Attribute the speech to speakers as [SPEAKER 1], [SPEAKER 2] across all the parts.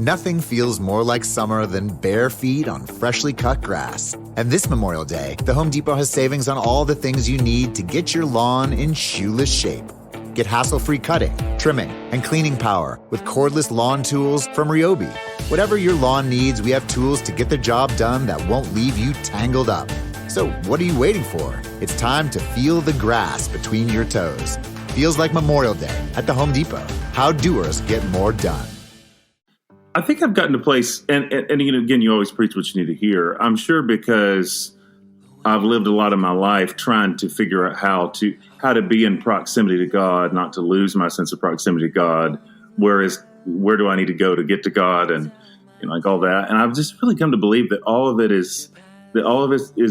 [SPEAKER 1] Nothing feels more like summer than bare feet on freshly cut grass. And this Memorial Day, the Home Depot has savings on all the things you need to get your lawn in shoeless shape. Get hassle-free cutting, trimming, and cleaning power with cordless lawn tools from Ryobi. Whatever your lawn needs, we have tools to get the job done that won't leave you tangled up. So what are you waiting for? It's time to feel the grass between your toes. Feels like Memorial Day at the Home Depot. How doers get more done.
[SPEAKER 2] I think I've gotten to a place, and again, you always preach what you need to hear. I'm sure because I've lived a lot of my life trying to figure out how to be in proximity to God, not to lose my sense of proximity to God. Where do I need to go to get to God, and like all that. And I've just really come to believe that all of it is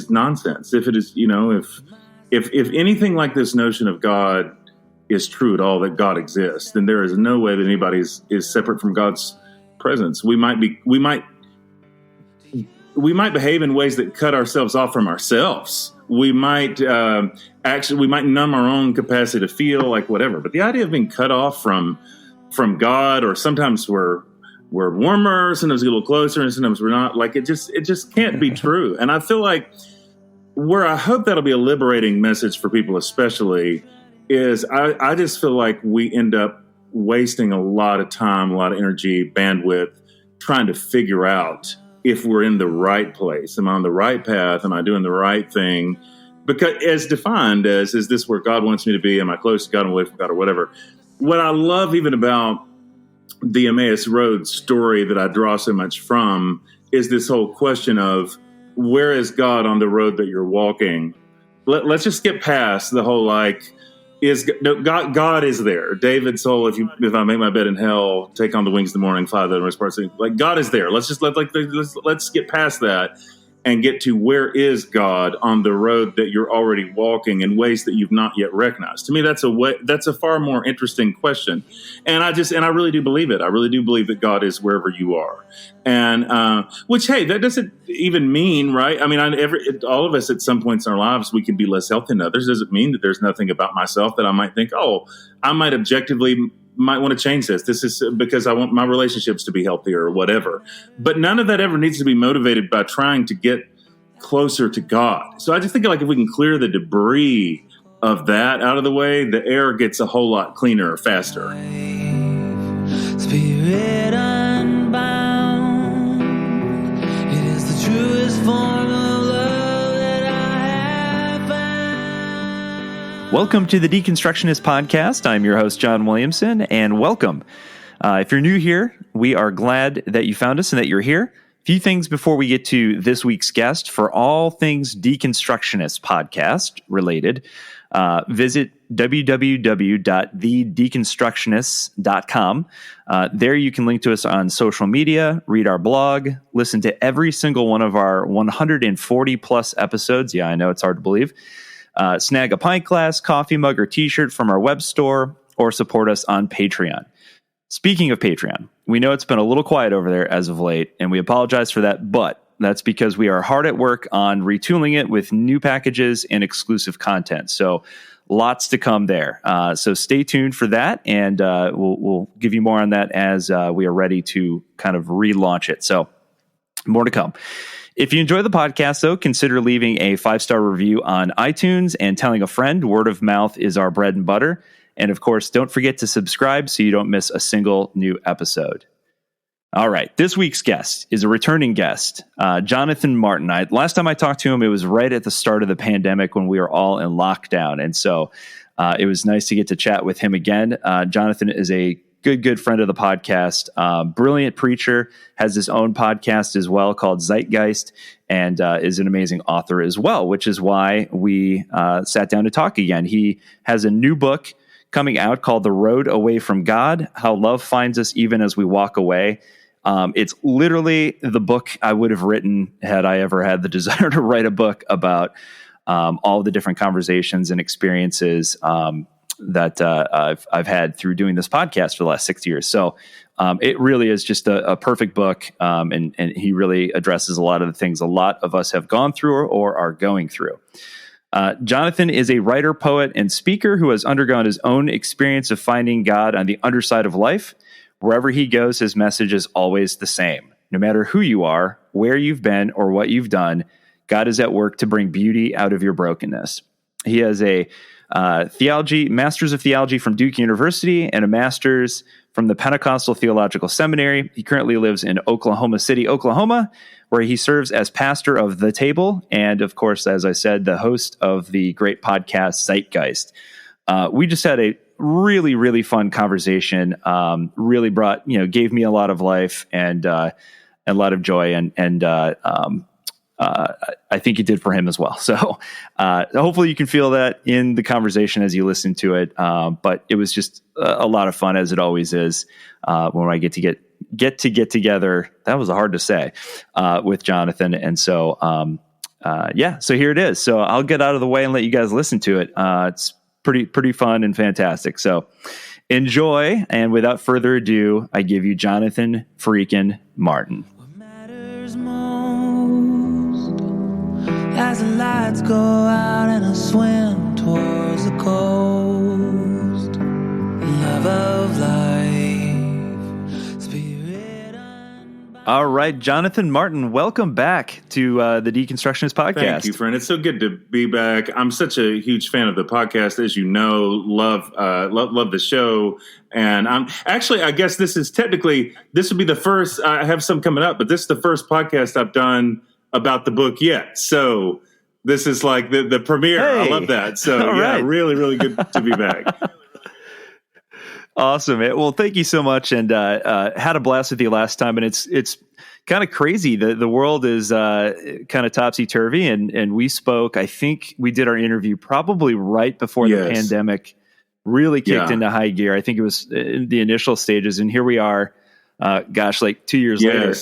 [SPEAKER 2] nonsense. If it is, if anything like this notion of God is true at all, that God exists, then there is no way that anybody is separate from God's presence. We might behave in ways that cut ourselves off from ourselves. We might numb our own capacity to feel, like whatever. But the idea of being cut off from God, or sometimes we're warmer, sometimes a little closer, and sometimes we're not. Like it just can't be true. And I feel like where I hope that'll be a liberating message for people, especially, is I just feel like we end up wasting a lot of time, a lot of energy, bandwidth, trying to figure out if we're in the right place. Am I on the right path? Am I doing the right thing? Because as defined as, is this where God wants me to be? Am I close to God and away from God, or whatever? What I love even about the Emmaus Road story that I draw so much from is this whole question of, where is God on the road that you're walking? Let's just get past the whole God is there. David's whole, if I make my bed in hell, take on the wings of the morning, fly the rest parts. Like God is there. Let's just let's get past that and get to, where is God on the road that you're already walking in ways that you've not yet recognized. To me, that's a far more interesting question. And I really do believe it. I really do believe that God is wherever you are. And which, hey, that doesn't even mean, right? I mean, all of us at some points in our lives, we can be less healthy than others. Does it mean that there's nothing about myself that I might think, I might objectively might want to change this. This is because I want my relationships to be healthier or whatever. But none of that ever needs to be motivated by trying to get closer to God. So I just think, like, if we can clear the debris of that out of the way, the air gets a whole lot cleaner faster.
[SPEAKER 3] Spirit unbound, it is the truest form of love that I have found.
[SPEAKER 4] Welcome to the Deconstructionist podcast. I'm your host, John Williamson, and welcome. If you're new here, we are glad that you found us and that you're here. A few things before we get to this week's guest. For all things Deconstructionist podcast related, visit www.thedeconstructionists.com. There you can link to us on social media, read our blog, listen to every single one of our 140 plus episodes. Yeah, I know it's hard to believe. Snag a pint glass, coffee mug, or t-shirt from our web store, or support us on Patreon. Speaking of Patreon, we know it's been a little quiet over there as of late, and we apologize for that, but that's because we are hard at work on retooling it with new packages and exclusive content. So lots to come there. So stay tuned for that, and we'll give you more on that as we are ready to kind of relaunch it. So more to come. If you enjoy the podcast, though, consider leaving a 5-star review on iTunes and telling a friend. Word of mouth is our bread and butter. And of course, don't forget to subscribe so you don't miss a single new episode. All right, this week's guest is a returning guest, Jonathan Martin. Last time I talked to him, it was right at the start of the pandemic when we were all in lockdown. And so it was nice to get to chat with him again. Jonathan is a good friend of the podcast, brilliant preacher, has his own podcast as well called Zeitgeist, and is an amazing author as well, which is why we sat down to talk again. He has a new book coming out called The Road Away from God, How Love Finds Us Even as We Walk Away. It's literally the book I would have written had I ever had the desire to write a book about all the different conversations and experiences that I've had through doing this podcast for the last 6 years. So it really is just a perfect book, and he really addresses a lot of the things a lot of us have gone through or are going through. Jonathan is a writer, poet, and speaker who has undergone his own experience of finding God on the underside of life, Wherever he goes, his message is always the same. No matter who you are, where you've been, or what you've done, God is at work to bring beauty out of your brokenness. He has a master's of theology from Duke University and a master's from the Pentecostal Theological Seminary. He currently lives in Oklahoma City, Oklahoma, where he serves as pastor of The Table and, of course, as I said, the host of the great podcast Zeitgeist. We just had a really, really fun conversation. Really gave me a lot of life and a lot of joy, and I think it did for him as well. So hopefully you can feel that in the conversation as you listen to it. But it was just a lot of fun, as it always is, when I get together. That was hard to say, with Jonathan. And so, so here it is. So I'll get out of the way and let you guys listen to it. It's pretty fun and fantastic. So enjoy. And without further ado, I give you Jonathan freaking Martin.
[SPEAKER 3] What matters most as the lights go out and I swim towards the coast. Love of life, spirit unbound.
[SPEAKER 4] All right, Jonathan Martin, welcome back to the Deconstructionist podcast.
[SPEAKER 2] Thank you, friend. It's so good to be back. I'm such a huge fan of the podcast, as you know. Love the show. And I'm actually, I guess this would be the first. I have some coming up, but this is the first podcast I've done about the book yet. So this is like the premiere.
[SPEAKER 4] Hey.
[SPEAKER 2] I love that. So
[SPEAKER 4] Right.
[SPEAKER 2] really, really good to be back.
[SPEAKER 4] Awesome. Well, thank you so much, and had a blast with you last time. And it's kind of crazy. The world is kind of topsy-turvy, and we spoke. I think we did our interview probably right before the pandemic really kicked into high gear. I think it was in the initial stages, and here we are. Like 2 years later.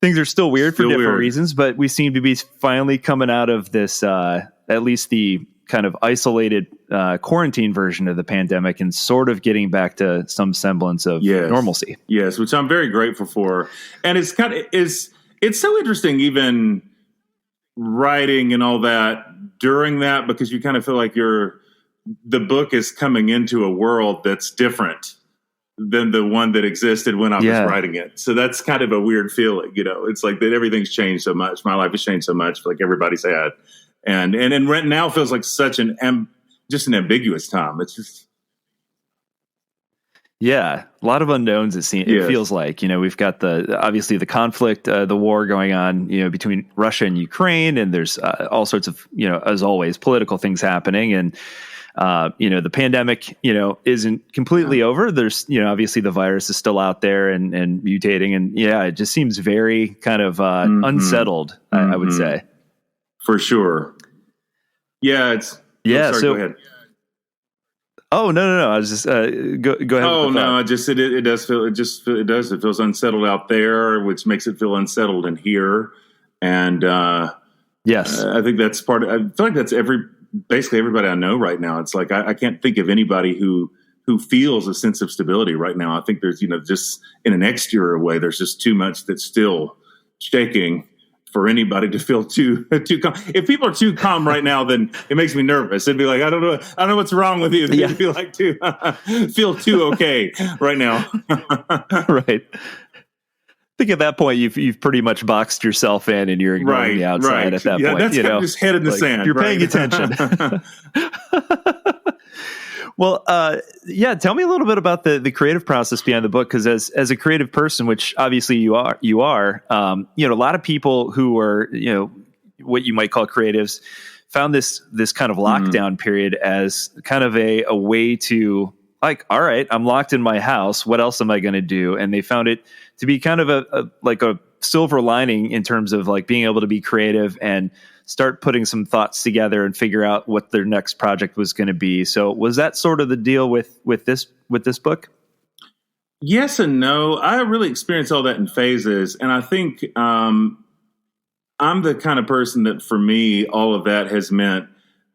[SPEAKER 4] Things are still weird for different reasons, but we seem to be finally coming out of this, at least the kind of isolated quarantine version of the pandemic, and sort of getting back to some semblance of normalcy.
[SPEAKER 2] Yes, which I'm very grateful for. And it's so interesting, even writing and all that during that, because you kind of feel like the book is coming into a world that's different than the one that existed when I was writing it. So that's kind of a weird feeling, it's like that everything's changed so much. My life has changed so much, like everybody's had. And right now feels like such an ambiguous time. It's just. Yeah,
[SPEAKER 4] a lot of unknowns. It feels like, we've got obviously the conflict, the war going on, between Russia and Ukraine, and there's all sorts of, as always, political things happening. And, the pandemic, isn't completely over. There's, obviously the virus is still out there and mutating. And it just seems very kind of unsettled, I would say.
[SPEAKER 2] For sure. Yeah, sorry, go ahead.
[SPEAKER 4] Oh, no. I was just go ahead.
[SPEAKER 2] Oh, no, it does feel it feels unsettled out there, which makes it feel unsettled in here. And
[SPEAKER 4] yes,
[SPEAKER 2] I think that's I feel like that's basically everybody I know right now. It's like I can't think of anybody who feels a sense of stability right now. I think there's, just in an exterior way, there's just too much that's still shaking for anybody to feel too calm. If people are too calm right now, then it makes me nervous. It'd be like, I don't know what's wrong with you. You'd feel like feel too okay right now.
[SPEAKER 4] Right. I think at that point you've pretty much boxed yourself in, and you're ignoring the outside at that point.
[SPEAKER 2] That's kind of just head in the sand.
[SPEAKER 4] You're paying attention. Well, tell me a little bit about the creative process behind the book, because as a creative person, which obviously you are, a lot of people who are, what you might call creatives, found this kind of lockdown period as kind of a way to, like, all right, I'm locked in my house. What else am I going to do? And they found it to be kind of a silver lining in terms of like being able to be creative and start putting some thoughts together and figure out what their next project was going to be. So was that sort of the deal with this book?
[SPEAKER 2] Yes and no. I really experienced all that in phases. And I think I'm the kind of person that, for me, all of that has meant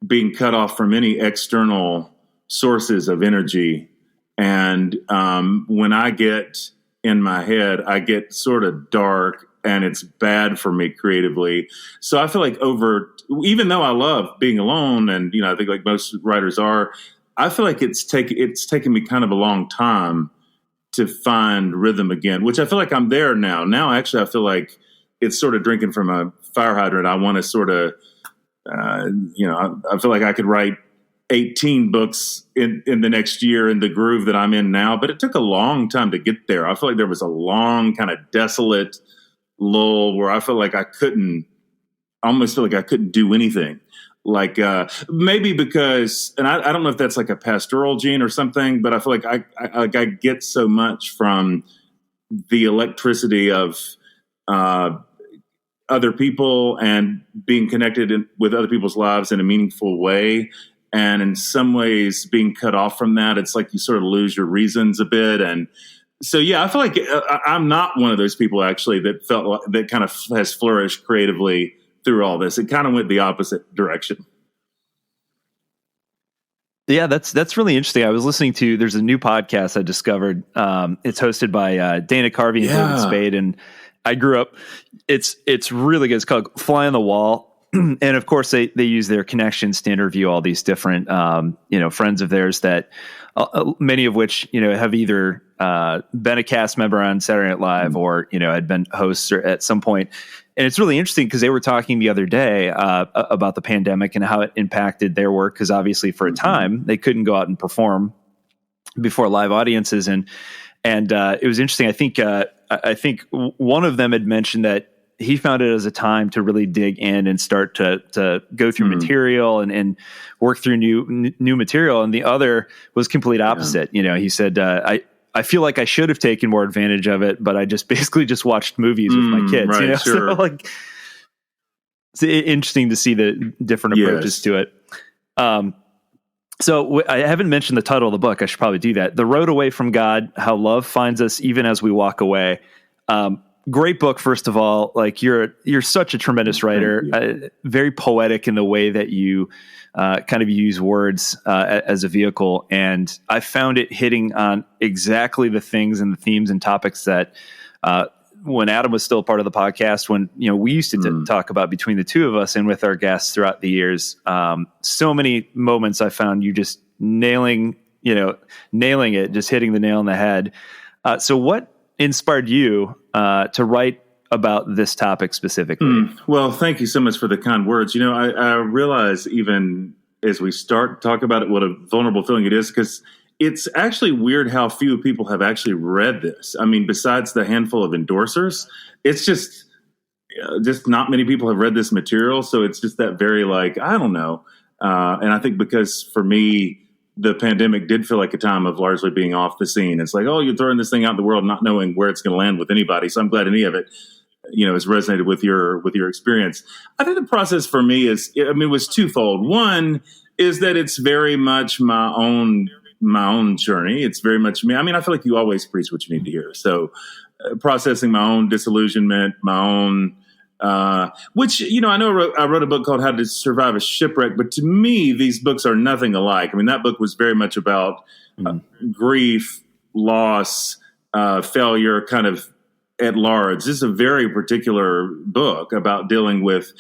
[SPEAKER 2] being cut off from any external sources of energy. And when I get in my head, I get sort of dark, and it's bad for me creatively. So I feel like even though I love being alone, and I think like most writers are, I feel like it's taken me kind of a long time to find rhythm again, which I feel like I'm there now. Now, actually, I feel like it's sort of drinking from a fire hydrant. I want to sort of, I feel like I could write 18 books in the next year in the groove that I'm in now, but it took a long time to get there. I feel like there was a long kind of desolate lull where I felt like I almost feel like I couldn't do anything. Like maybe because, and I don't know if that's like a pastoral gene or something, but I feel like I get so much from the electricity of other people and being connected with other people's lives in a meaningful way. And in some ways being cut off from that, it's like you sort of lose your reasons a bit. And so, yeah, I feel like I'm not one of those people actually that kind of has flourished creatively through all this. It kind of went the opposite direction.
[SPEAKER 4] Yeah, that's really interesting. I was listening to, there's a new podcast I discovered. It's hosted by Dana Carvey and David Spade. And I grew up, it's really good. It's called Fly on the Wall. And of course they use their connections to interview all these different, friends of theirs that many of which, have either been a cast member on Saturday Night Live or, had been hosts at some point. And it's really interesting because they were talking the other day about the pandemic and how it impacted their work. Because obviously for a time they couldn't go out and perform before live audiences. And it was interesting. I think one of them had mentioned that he found it as a time to really dig in and start to go through material and work through new material. And the other was complete opposite. He said, I feel like I should have taken more advantage of it, but I just basically watched movies with my kids.
[SPEAKER 2] Right, sure.
[SPEAKER 4] So like, it's interesting to see the different approaches to it. So I haven't mentioned the title of the book. I should probably do that. The Road Away from God: How Love Finds Us Even as We Walk Away. Great book, first of all. Like you're such a tremendous writer, very poetic in the way that you kind of use words as a vehicle. And I found it hitting on exactly the things and the themes and topics that when Adam was still part of the podcast, when we used to talk about between the two of us and with our guests throughout the years. So many moments I found you just nailing it, just hitting the nail on the head. So what inspired you to write about this topic specifically?
[SPEAKER 2] Well, thank you so much for the kind words. I realize even as we start to talk about it, what a vulnerable feeling it is, because it's actually weird how few people have actually read this. I mean, besides the handful of endorsers, it's just not many people have read this material. So it's just that very I don't know. And I think because for me, the pandemic did feel like a time of largely being off the scene. It's like, you're throwing this thing out in the world, not knowing where it's going to land with anybody. So I'm glad any of it, has resonated with your experience. I think the process for me was twofold. One is that it's very much my own journey. It's very much me. I mean, I feel like you always preach what you need to hear. So processing my own disillusionment, my own, which, I know I wrote a book called How to Survive a Shipwreck, but to me, these books are nothing alike. I mean, that book was very much about grief, loss, failure, kind of at large. This is a very particular book about dealing with,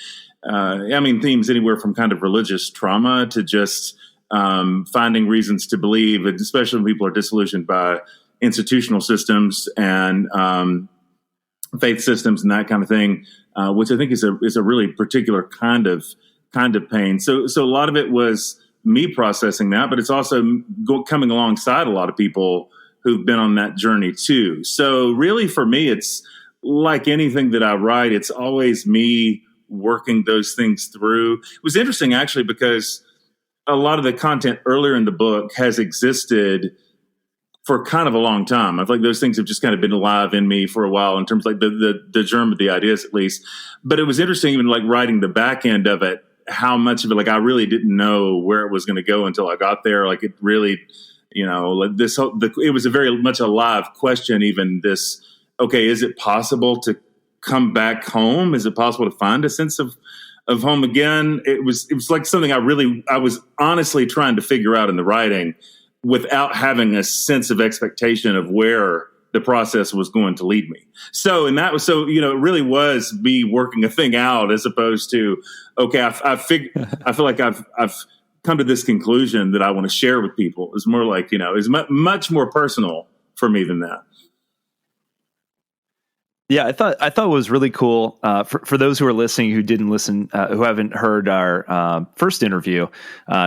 [SPEAKER 2] themes anywhere from kind of religious trauma to just finding reasons to believe, especially when people are disillusioned by institutional systems and faith systems and that kind of thing. Which I think is a really particular kind of pain. So a lot of it was me processing that, but it's also coming alongside a lot of people who've been on that journey too. So really for me, it's like anything that I write, it's always me working those things through. It was interesting actually, because a lot of the content earlier in the book has existed for kind of a long time. I feel like those things have just kind of been alive in me for a while in terms of the germ of the ideas at least. But it was interesting even writing the back end of it, how much of it, I really didn't know where it was going to go until I got there. It really, it was a very much a live question, even this, okay, is it possible to come back home? Is it possible to find a sense of home again? It was like something I was honestly trying to figure out in the writing, without having a sense of expectation of where the process was going to lead me. So, and that was, it really was me working a thing out as opposed to, okay, I feel like I've come to this conclusion that I want to share with people. It's more like, it's much more personal for me than that.
[SPEAKER 4] Yeah, I thought it was really cool. For those who are listening who didn't listen, who haven't heard our first interview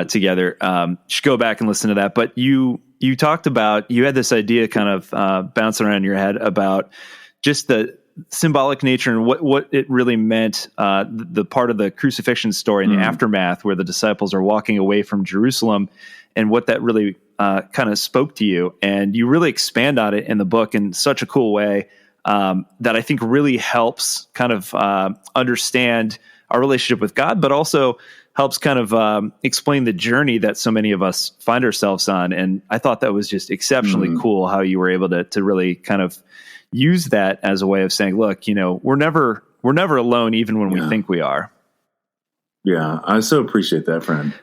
[SPEAKER 4] together, should go back and listen to that. But you talked about, you had this idea kind of bouncing around in your head about just the symbolic nature and what it really meant. The part of the crucifixion story and the aftermath, where the disciples are walking away from Jerusalem, and what that really kind of spoke to you. And you really expand on it in the book in such a cool way. That I think really helps kind of understand our relationship with God, but also helps kind of explain the journey that so many of us find ourselves on. And I thought that was just exceptionally cool how you were able to really kind of use that as a way of saying, look, we're never alone, even when we think we are.
[SPEAKER 2] Yeah, I so appreciate that, friend.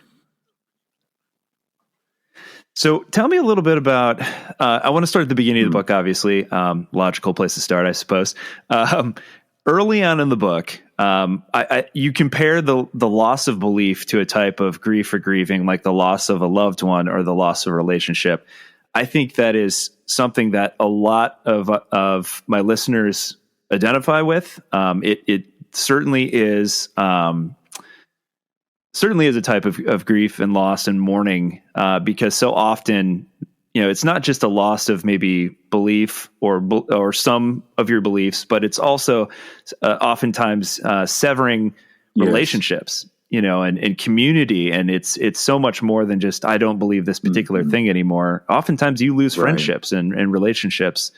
[SPEAKER 4] So tell me a little bit about, I want to start at the beginning of the book, obviously, logical place to start, I suppose. Early on in the book, you compare the loss of belief to a type of grief or grieving, like the loss of a loved one or the loss of a relationship. I think that is something that a lot of my listeners identify with. It certainly is... certainly is a type of grief and loss and mourning, because so often, it's not just a loss of maybe belief or some of your beliefs, but it's also oftentimes severing relationships, and community. And it's so much more than just, I don't believe this particular thing anymore. Oftentimes you lose friendships and relationships.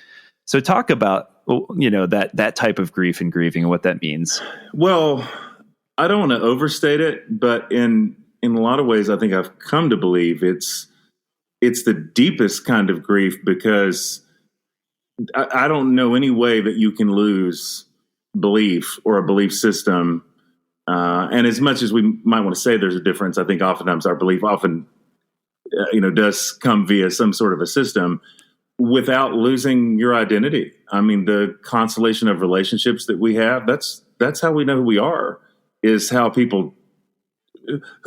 [SPEAKER 4] So talk about, that type of grief and grieving and what that means.
[SPEAKER 2] Well, I don't want to overstate it, but in a lot of ways, I think I've come to believe it's the deepest kind of grief, because I don't know any way that you can lose belief or a belief system. And as much as we might want to say there's a difference, I think oftentimes our belief does come via some sort of a system without losing your identity. I mean, the constellation of relationships that we have, that's how we know who we are. Is who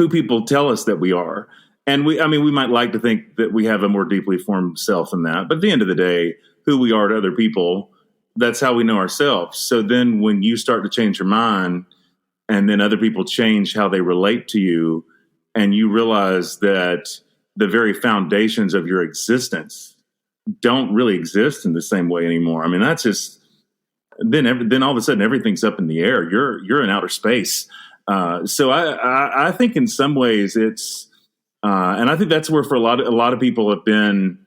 [SPEAKER 2] people tell us that we are. And we might like to think that we have a more deeply formed self than that. But at the end of the day, who we are to other people, that's how we know ourselves. So then when you start to change your mind, and then other people change how they relate to you, and you realize that the very foundations of your existence don't really exist in the same way anymore. I mean, that's just... Then all of a sudden everything's up in the air. You're in outer space. So I think in some ways it's, and I think that's where for a lot of people have been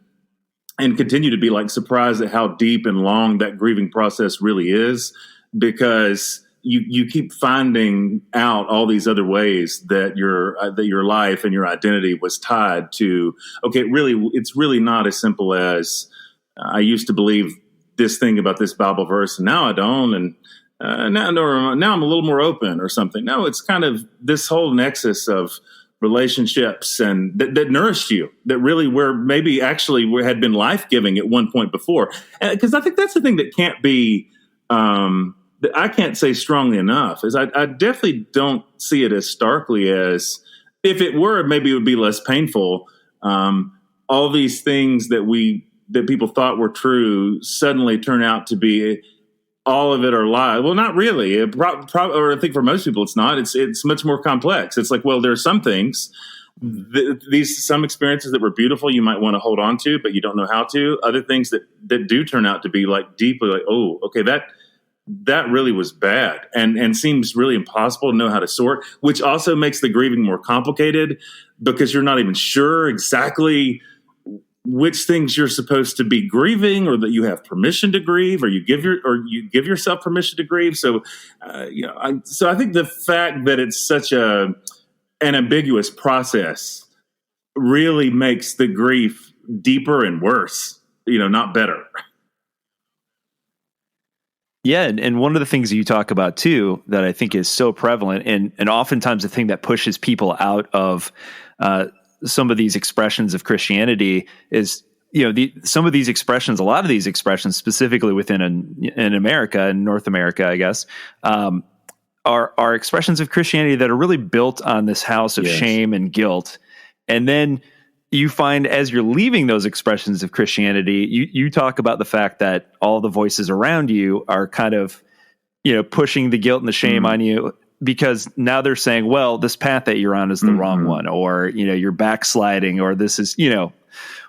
[SPEAKER 2] and continue to be like surprised at how deep and long that grieving process really is, because you keep finding out all these other ways that your life and your identity was tied to. Okay, it's really not as simple as I used to believe this thing about this Bible verse, and now I don't, and now I'm a little more open or something. No, it's kind of this whole nexus of relationships and that nourished you, that really were maybe actually had been life-giving at one point before. Because I think that's the thing that can't be, that I can't say strongly enough, is I definitely don't see it as starkly as, if it were, maybe it would be less painful. All these things that people thought were true suddenly turn out to be, all of it are lies. Well, not really. Or I think for most people, it's not. It's much more complex. It's like, well, there are some things, some experiences that were beautiful you might want to hold on to, but you don't know how to. Other things that do turn out to be like deeply like, oh, okay, that really was bad and seems really impossible to know how to sort, which also makes the grieving more complicated, because you're not even sure exactly which things you're supposed to be grieving, or that you have permission to grieve, or you give yourself permission to grieve. So, so I think the fact that it's such an ambiguous process really makes the grief deeper and worse, not better.
[SPEAKER 4] Yeah, and one of the things that you talk about too that I think is so prevalent, and oftentimes the thing that pushes people out of some of these expressions of Christianity is, some of these expressions, a lot of these expressions, specifically within in America and North America, I guess, are expressions of Christianity that are really built on this house of shame and guilt. And then you find as you're leaving those expressions of Christianity, you talk about the fact that all the voices around you are kind of, pushing the guilt and the shame on you, because now they're saying, well, this path that you're on is the wrong one, or, you're backsliding, or this is,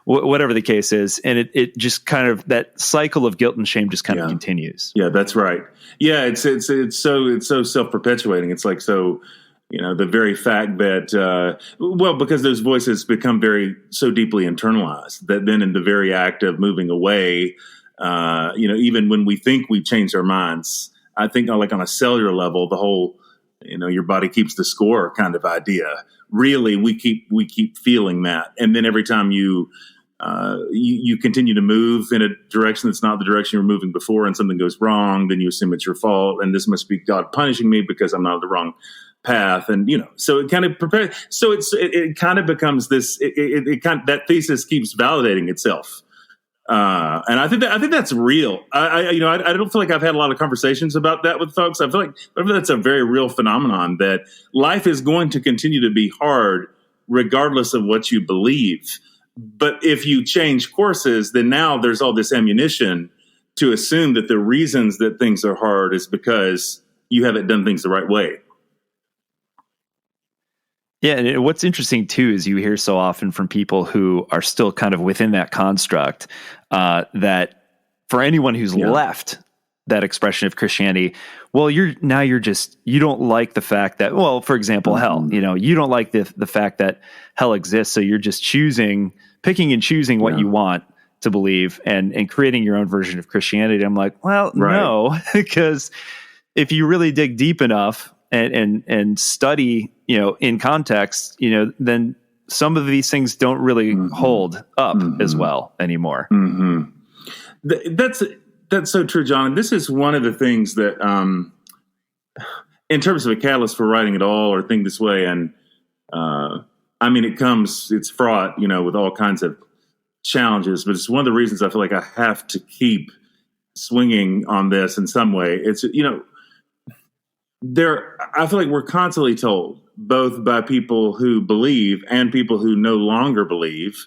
[SPEAKER 4] whatever the case is. And it just kind of, that cycle of guilt and shame just kind of continues.
[SPEAKER 2] Yeah, that's right. Yeah. It's so self-perpetuating. It's like, so, the very fact that, because those voices become so deeply internalized that then in the very act of moving away, even when we think we've changed our minds, I think like on a cellular level, the whole, your body keeps the score kind of idea. Really, we keep feeling that. And then every time you continue to move in a direction that's not the direction you were moving before, and something goes wrong, then you assume it's your fault. And this must be God punishing me because I'm not on the wrong path. And, so it kind of prepares. So it kind of becomes this, that thesis keeps validating itself. And I think that's real. I don't feel like I've had a lot of conversations about that with folks. I feel like that's a very real phenomenon, that life is going to continue to be hard regardless of what you believe. But if you change courses, then now there's all this ammunition to assume that the reasons that things are hard is because you haven't done things the right way.
[SPEAKER 4] Yeah, and what's interesting too is you hear so often from people who are still kind of within that construct, that for anyone who's left that expression of Christianity, well, you don't like the fact that, well, for example, hell, you don't like the fact that hell exists, so you're just picking and choosing what you want to believe and creating your own version of Christianity. I'm like, well, no, because if you really dig deep enough and study, in context, then some of these things don't really hold up as well anymore.
[SPEAKER 2] That's so true, John. And this is one of the things that, in terms of a catalyst for writing it all or think this way. And, it's fraught, with all kinds of challenges, but it's one of the reasons I feel like I have to keep swinging on this in some way. It's, I feel like we're constantly told, both by people who believe and people who no longer believe,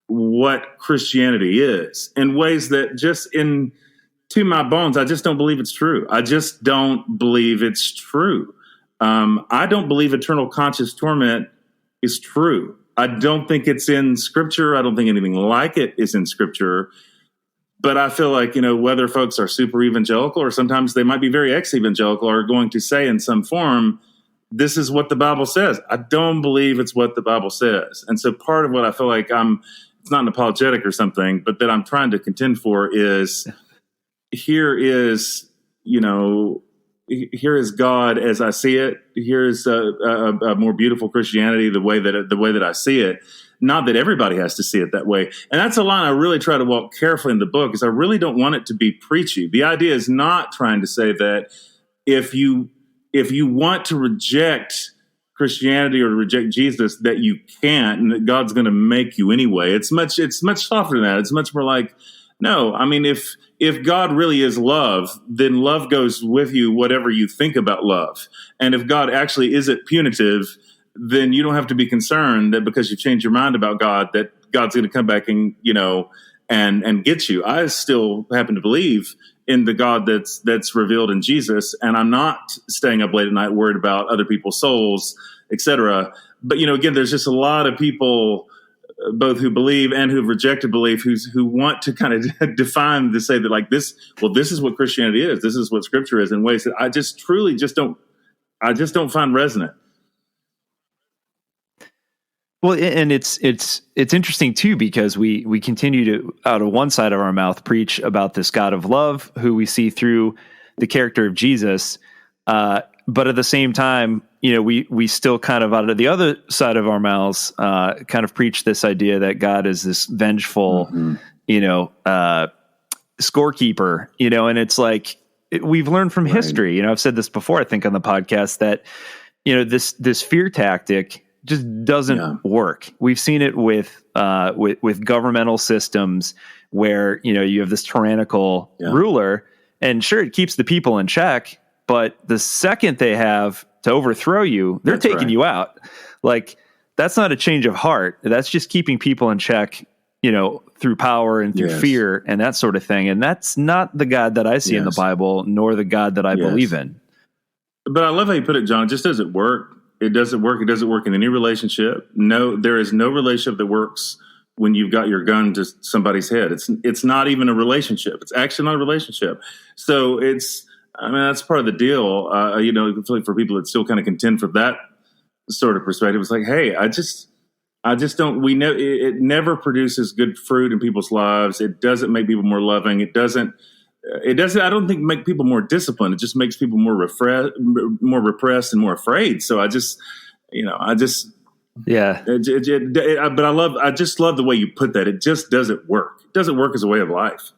[SPEAKER 2] what Christianity is in ways that just to my bones, I just don't believe it's true. I just don't believe it's true. I don't believe eternal conscious torment is true. I don't think it's in Scripture. I don't think anything like it is in Scripture. But I feel like, whether folks are super evangelical or sometimes they might be very ex-evangelical, are going to say in some form, this is what the Bible says. I don't believe it's what the Bible says. And so part of what I feel like it's not an apologetic or something, but that I'm trying to contend for is, here is God as I see it. Here's a more beautiful Christianity, the way that I see it. Not that everybody has to see it that way. And that's a line I really try to walk carefully in the book, is I really don't want it to be preachy. The idea is not trying to say that if you want to reject Christianity or to reject Jesus, that you can't, and that God's going to make you anyway. It's much softer than that. It's much more like, no, if God really is love, then love goes with you, whatever you think about love. And if God actually isn't punitive, then you don't have to be concerned that because you've changed your mind about God, that God's going to come back and, and get you. I still happen to believe in the God that's revealed in Jesus. And I'm not staying up late at night worried about other people's souls, etc. But, again, there's just a lot of people, both who believe and who've rejected belief, who want to kind of define to say that like this is what Christianity is. This is what Scripture is, in ways that I just truly don't find resonant.
[SPEAKER 4] Well, and it's interesting too, because we continue to, out of one side of our mouth, preach about this God of love who we see through the character of Jesus, but at the same time, we still kind of out of the other side of our mouths, kind of preach this idea that God is this vengeful, scorekeeper, and it's like we've learned from history. I've said this before, I think, on the podcast, that this fear tactic just doesn't work. We've seen it with governmental systems where, you have this tyrannical ruler, and sure, it keeps the people in check, but the second they have to overthrow you, they're taking you out. Like, that's not a change of heart. That's just keeping people in check, through power and through fear and that sort of thing. And that's not the God that I see in the Bible, nor the God that I believe in.
[SPEAKER 2] But I love how you put it, John. It just doesn't work. It doesn't work. It doesn't work in any relationship. No, there is no relationship that works when you've got your gun to somebody's head. It's not even a relationship. It's actually not a relationship. So that's part of the deal. For people that still kind of contend for that sort of perspective, it's like, hey, I just don't. It never produces good fruit in people's lives. It doesn't make people more loving. It doesn't. I don't think make people more disciplined. It just makes people more repressed and more afraid. So I just love the way you put that. It just doesn't work. It doesn't work as a way of life.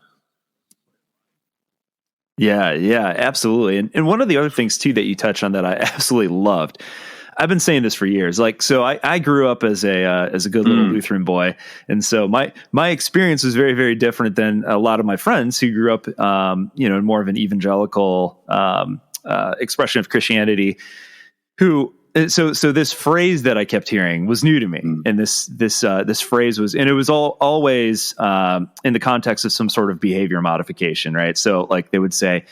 [SPEAKER 4] Yeah, absolutely. And one of the other things too that you touched on that I absolutely loved. I've been saying this for years. So I grew up as a good little Lutheran boy, and so my experience was very, very different than a lot of my friends who grew up, in more of an evangelical expression of Christianity. So this phrase that I kept hearing was new to me, and this phrase was, and it was always in the context of some sort of behavior modification, right? So like they would say,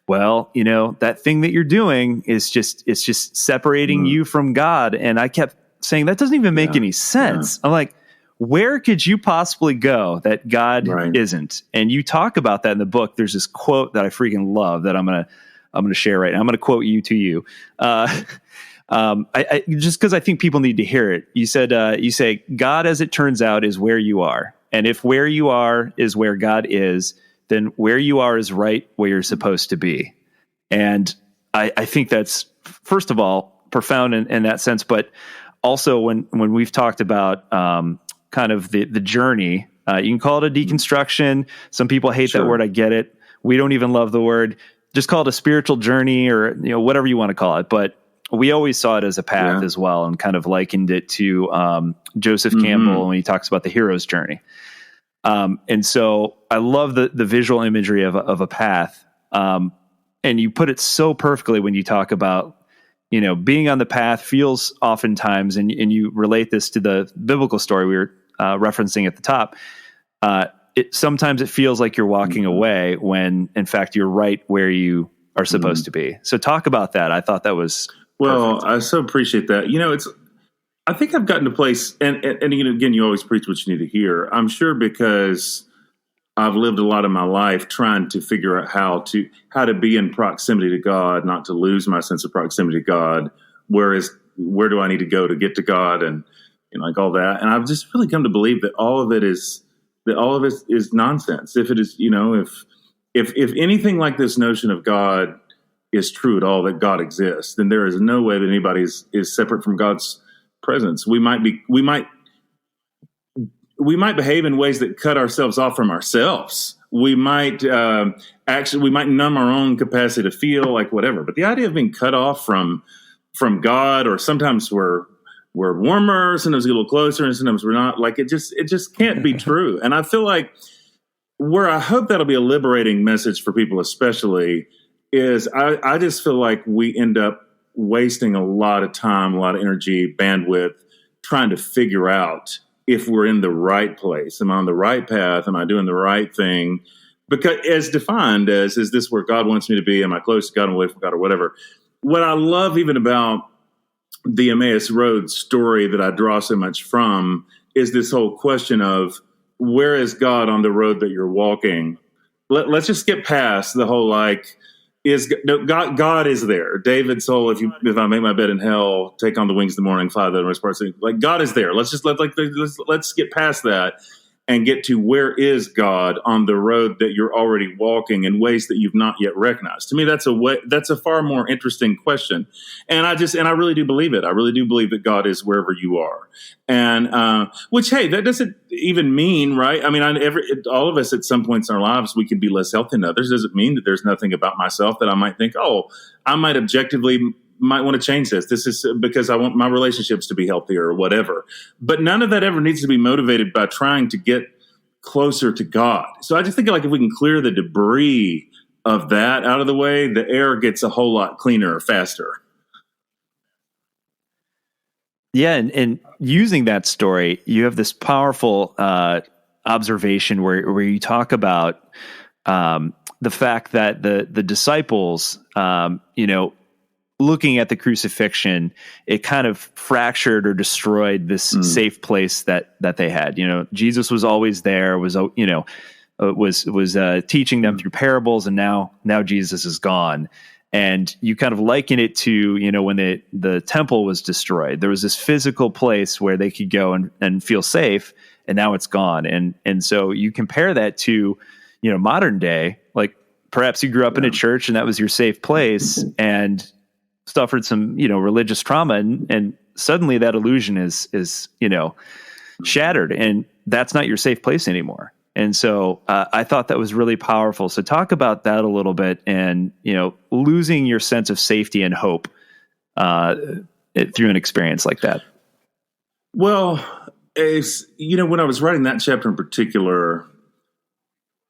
[SPEAKER 4] well, that thing that you're doing is just separating you from God. And I kept saying, that doesn't even make any sense. I'm like, where could you possibly go that God isn't? And you talk about that in the book. There's this quote that I freaking love that I'm going to share right now. I'm going to quote you to you. I just because I think people need to hear it. You say, God, as it turns out, is where you are. And if where you are is where God is, then where you are is right where you're supposed to be. And I think that's, first of all, profound in that sense, but also when we've talked about kind of the journey, you can call it a deconstruction. Some people hate that word. I get it. We don't even love the word. Just call it a spiritual journey or whatever you want to call it. But we always saw it as a path as well, and kind of likened it to Joseph Campbell when he talks about the hero's journey. And so I love the visual imagery of a path. And you put it so perfectly when you talk about, being on the path feels oftentimes, and you relate this to the biblical story we were referencing at the top. Sometimes it feels like you're walking away when in fact you're right where you are supposed to be. So talk about that. I thought that was perfect.
[SPEAKER 2] I so appreciate that. I think I've gotten to a place, and again, you always preach what you need to hear. I'm sure because I've lived a lot of my life trying to figure out how to be in proximity to God, not to lose my sense of proximity to God. Where do I need to go to get to God, and like all that. And I've just really come to believe that all of it is nonsense. If it is, if anything like this notion of God is true at all, that God exists, then there is no way that anybody is separate from God's presence. We might behave in ways that cut ourselves off from ourselves. We might numb our own capacity to feel, like whatever. But the idea of being cut off from God, or sometimes we're warmer, sometimes we get a little closer, and sometimes we're not. Like it just can't be true. And I feel like where I hope that'll be a liberating message for people, especially, is I just feel like we end up wasting a lot of time, a lot of energy, bandwidth, trying to figure out if we're in the right place. Am I on the right path? Am I doing the right thing? Because as defined as, is this where God wants me to be? Am I close to God and away from God, or whatever? What I love even about the Emmaus Road story that I draw so much from is this whole question of, where is God on the road that you're walking? Let's just get past the whole God is there. David's soul, if I make my bed in hell, take on the wings of the morning, fly the rest parts. Like God is there. Let's get past that and get to, where is God on the road that you're already walking in ways that you've not yet recognized? To me, that's a far more interesting question. And I really do believe it. I really do believe that God is wherever you are. And, which, hey, that doesn't even mean, right? I mean, all of us at some points in our lives, we can be less healthy than others. Doesn't mean that there's nothing about myself that I might think, I might objectively might want to change this. This is because I want my relationships to be healthier or whatever. But none of that ever needs to be motivated by trying to get closer to God. So I just think, like, if we can clear the debris of that out of the way, the air gets a whole lot cleaner faster.
[SPEAKER 4] Yeah, and using that story, you have this powerful observation where you talk about the fact that the disciples, looking at the crucifixion, it kind of fractured or destroyed this safe place that they had. Jesus was always there, was teaching them through parables, and now Jesus is gone. And you kind of liken it to, when the temple was destroyed, there was this physical place where they could go and feel safe, and now it's gone. And so you compare that to, modern day, like perhaps you grew up in a church and that was your safe place and suffered some, religious trauma, and suddenly that illusion is shattered, and that's not your safe place anymore. And so I thought that was really powerful. So talk about that a little bit, and, losing your sense of safety and hope through an experience like that.
[SPEAKER 2] Well, when I was writing that chapter in particular,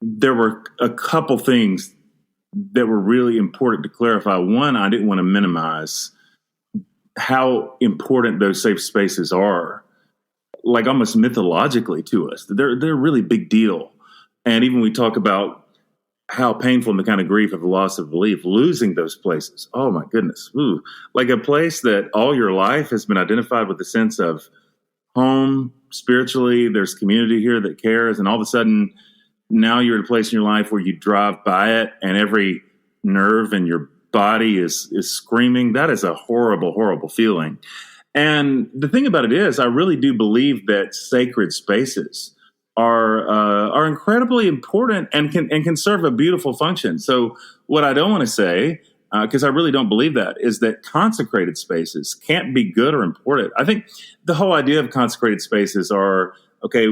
[SPEAKER 2] there were a couple things that were really important to clarify. One, I didn't want to minimize how important those safe spaces are, like almost mythologically to us. They're a really big deal. And even we talk about how painful and the kind of grief of the loss of belief, losing those places. Oh my goodness. Ooh. Like a place that all your life has been identified with the sense of home spiritually. There's community here that cares. And all of a sudden, now you're at a place in your life where you drive by it and every nerve in your body is screaming. That is a horrible, horrible feeling. And the thing about it is, I really do believe that sacred spaces are incredibly important and can serve a beautiful function. So what I don't want to say, because I really don't believe that, is that consecrated spaces can't be good or important. I think the whole idea of consecrated spaces are, okay,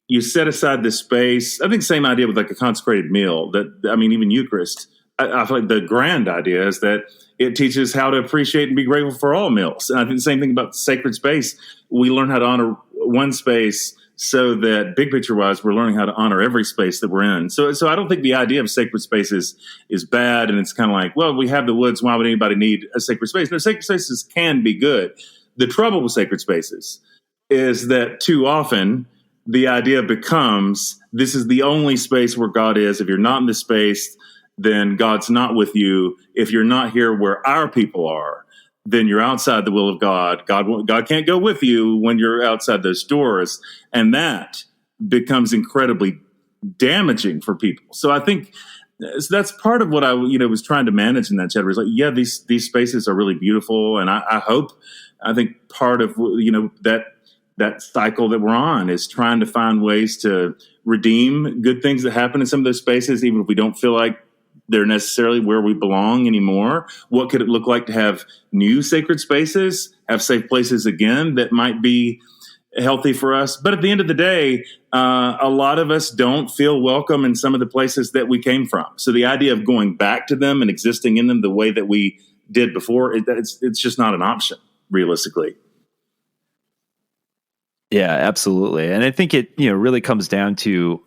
[SPEAKER 2] you set aside this space. I think same idea with like a consecrated meal. Even Eucharist. I feel like the grand idea is that it teaches how to appreciate and be grateful for all meals. And I think the same thing about sacred space. We learn how to honor one space so that big picture wise, we're learning how to honor every space that we're in. So I don't think the idea of sacred spaces is bad. And it's kind of like, well, we have the woods. Why would anybody need a sacred space? No, sacred spaces can be good. The trouble with sacred spaces is that too often the idea becomes, this is the only space where God is. If you're not in this space, then God's not with you. If you're not here where our people are, then you're outside the will of God. God can't go with you when you're outside those doors. And that becomes incredibly damaging for people. So I think that's part of what I was trying to manage in that chapter. Is like, yeah, these spaces are really beautiful. And I think part of, that cycle that we're on is trying to find ways to redeem good things that happen in some of those spaces, even if we don't feel like they're necessarily where we belong anymore. What could it look like to have new sacred spaces, have safe places again that might be healthy for us? But at the end of the day, a lot of us don't feel welcome in some of the places that we came from. So the idea of going back to them and existing in them the way that we did before, it's just not an option, realistically.
[SPEAKER 4] Yeah, absolutely. And I think it, really comes down to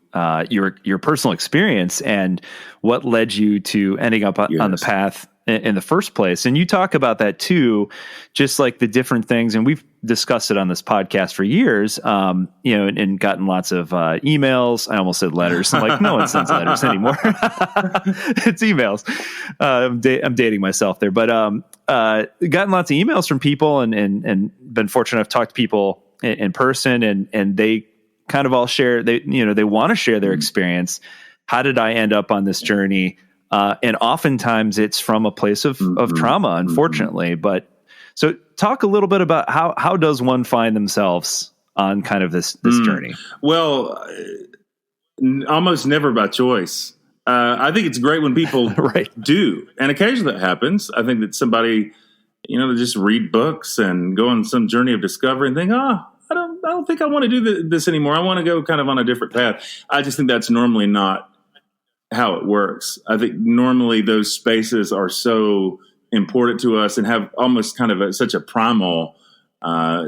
[SPEAKER 4] your personal experience and what led you to ending up on the path in the first place. And you talk about that too, just like the different things. And we've discussed it on this podcast for years, and gotten lots of emails. I almost said letters. I'm like, no one sends letters anymore. It's emails. I'm dating myself there, but gotten lots of emails from people and been fortunate. I've talked to people in person, and they kind of all share, they want to share their experience. How did I end up on this journey? And oftentimes it's from a place of trauma, unfortunately. But so talk a little bit about how does one find themselves on kind of this journey? Well,
[SPEAKER 2] almost never by choice. I think it's great when people do. And occasionally that happens. I think that somebody, they just read books and go on some journey of discovery and think, I don't think I want to do this anymore. I want to go kind of on a different path. I just think that's normally not how it works. I think normally those spaces are so important to us and have almost kind of such a primal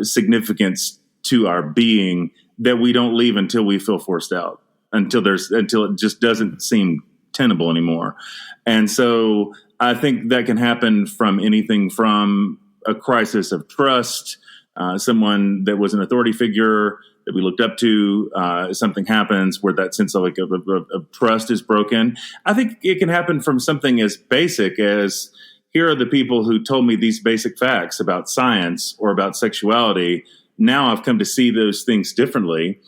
[SPEAKER 2] significance to our being that we don't leave until we feel forced out, until it just doesn't seem tenable anymore. And so I think that can happen from anything from a crisis of trust someone that was an authority figure that we looked up to, something happens where that sense of of trust is broken. I think it can happen from something as basic as, here are the people who told me these basic facts about science or about sexuality. Now I've come to see those things differently.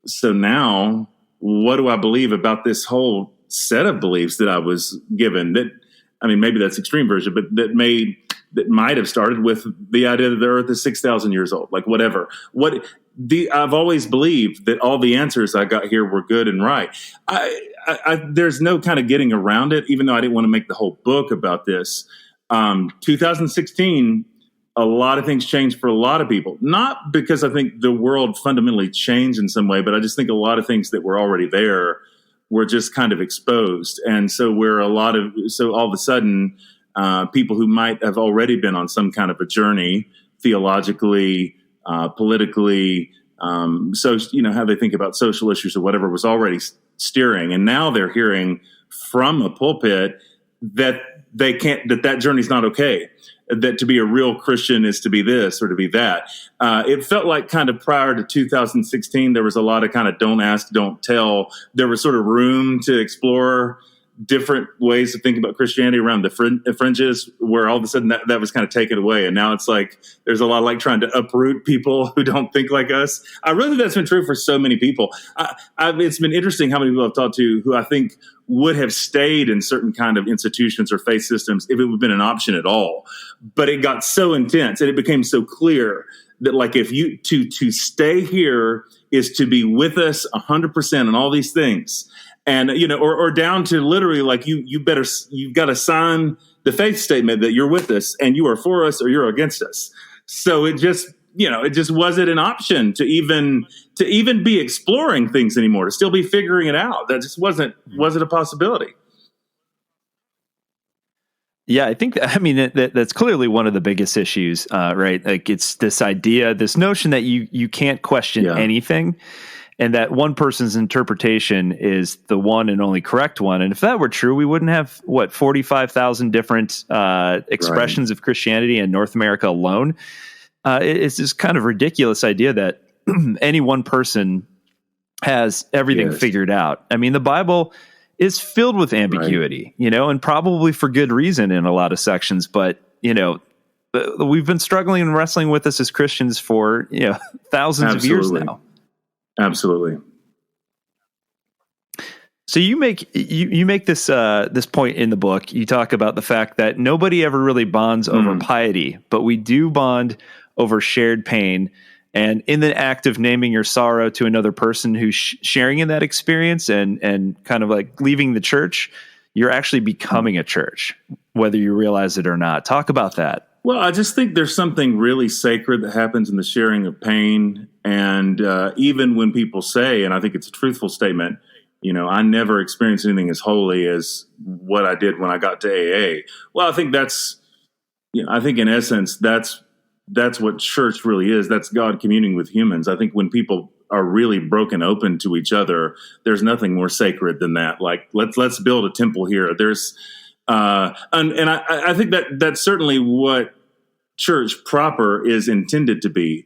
[SPEAKER 2] So now, what do I believe about this whole set of beliefs that I was given? That, I mean, maybe that's extreme version, but that might have started with the idea that the earth is 6,000 years old, like whatever. I've always believed that all the answers I got here were good and right. There's no kind of getting around it, even though I didn't want to make the whole book about this. 2016, a lot of things changed for a lot of people. Not because I think the world fundamentally changed in some way, but I just think a lot of things that were already there were just kind of exposed. And so all of a sudden, people who might have already been on some kind of a journey theologically, politically, so, how they think about social issues or whatever was already steering. And now they're hearing from a pulpit that that journey's not okay, that to be a real Christian is to be this or to be that. It felt like kind of prior to 2016, there was a lot of kind of don't ask, don't tell. There was sort of room to explore different ways to think about Christianity around the fringes, where all of a sudden that was kind of taken away. And now it's like there's a lot of like trying to uproot people who don't think like us. I really think that's been true for so many people. It's been interesting how many people I've talked to who I think would have stayed in certain kind of institutions or faith systems if it would have been an option at all. But it got so intense and it became so clear that like if you to stay here is to be with us 100% on all these things. And, or down to literally like you've got to sign the faith statement that you're with us and you are for us or you're against us. So it just wasn't an option to even be exploring things anymore, to still be figuring it out. That just wasn't a possibility.
[SPEAKER 4] Yeah, I think that's clearly one of the biggest issues, right? Like it's this notion that you can't question anything. And that one person's interpretation is the one and only correct one. And if that were true, we wouldn't have, 45,000 different expressions of Christianity in North America alone. It's this kind of ridiculous idea that any one person has everything figured out. I mean, the Bible is filled with ambiguity, and probably for good reason in a lot of sections. But, we've been struggling and wrestling with this as Christians for, thousands of years now.
[SPEAKER 2] Absolutely.
[SPEAKER 4] So you make this point in the book. You talk about the fact that nobody ever really bonds over piety, but we do bond over shared pain. And in the act of naming your sorrow to another person who's sharing in that experience and kind of like leaving the church, you're actually becoming a church, whether you realize it or not. Talk about that.
[SPEAKER 2] Well, I just think there's something really sacred that happens in the sharing of pain. And even when people say, and I think it's a truthful statement, I never experienced anything as holy as what I did when I got to AA. Well, I think that's, I think in essence, that's what church really is. That's God communing with humans. I think when people are really broken open to each other, there's nothing more sacred than that. Like, let's build a temple here. There's, and I think that's certainly what church proper is intended to be.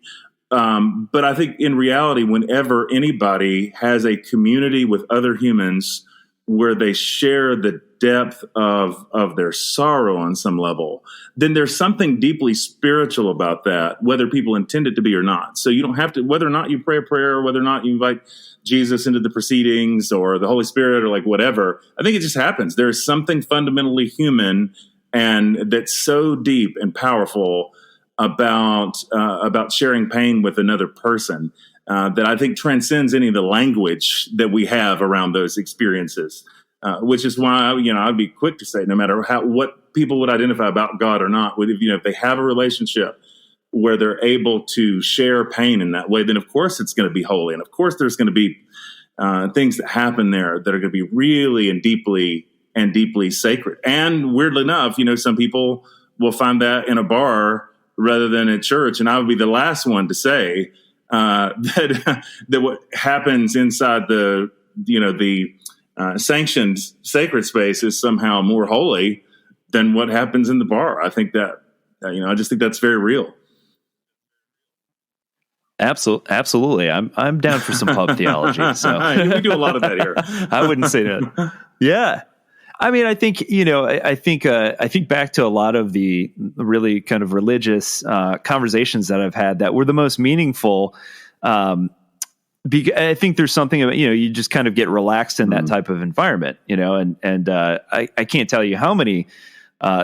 [SPEAKER 2] But I think in reality, whenever anybody has a community with other humans where they share the depth of their sorrow on some level, then there's something deeply spiritual about that, whether people intend it to be or not. So you don't have to, whether or not you pray a prayer, whether or not you invite Jesus into the proceedings or the Holy Spirit or like whatever, I think it just happens. There's something fundamentally human and that's so deep and powerful about sharing pain with another person that I think transcends any of the language that we have around those experiences. Which is why, I'd be quick to say, no matter what people would identify about God or not, if they have a relationship where they're able to share pain in that way, then of course it's going to be holy. And of course there's going to be things that happen there that are going to be really and deeply sacred. And weirdly enough, some people will find that in a bar rather than at church. And I would be the last one to say that what happens inside the sanctioned sacred space is somehow more holy than what happens in the bar. I think that, I just think that's very real.
[SPEAKER 4] Absolutely. I'm down for some pub theology. So
[SPEAKER 2] we do a lot of that here.
[SPEAKER 4] I wouldn't say that. Yeah. I mean, I think, I think back to a lot of the really kind of religious conversations that I've had that were the most meaningful. I think there's something about, you just kind of get relaxed in that type of environment, and I can't tell you how many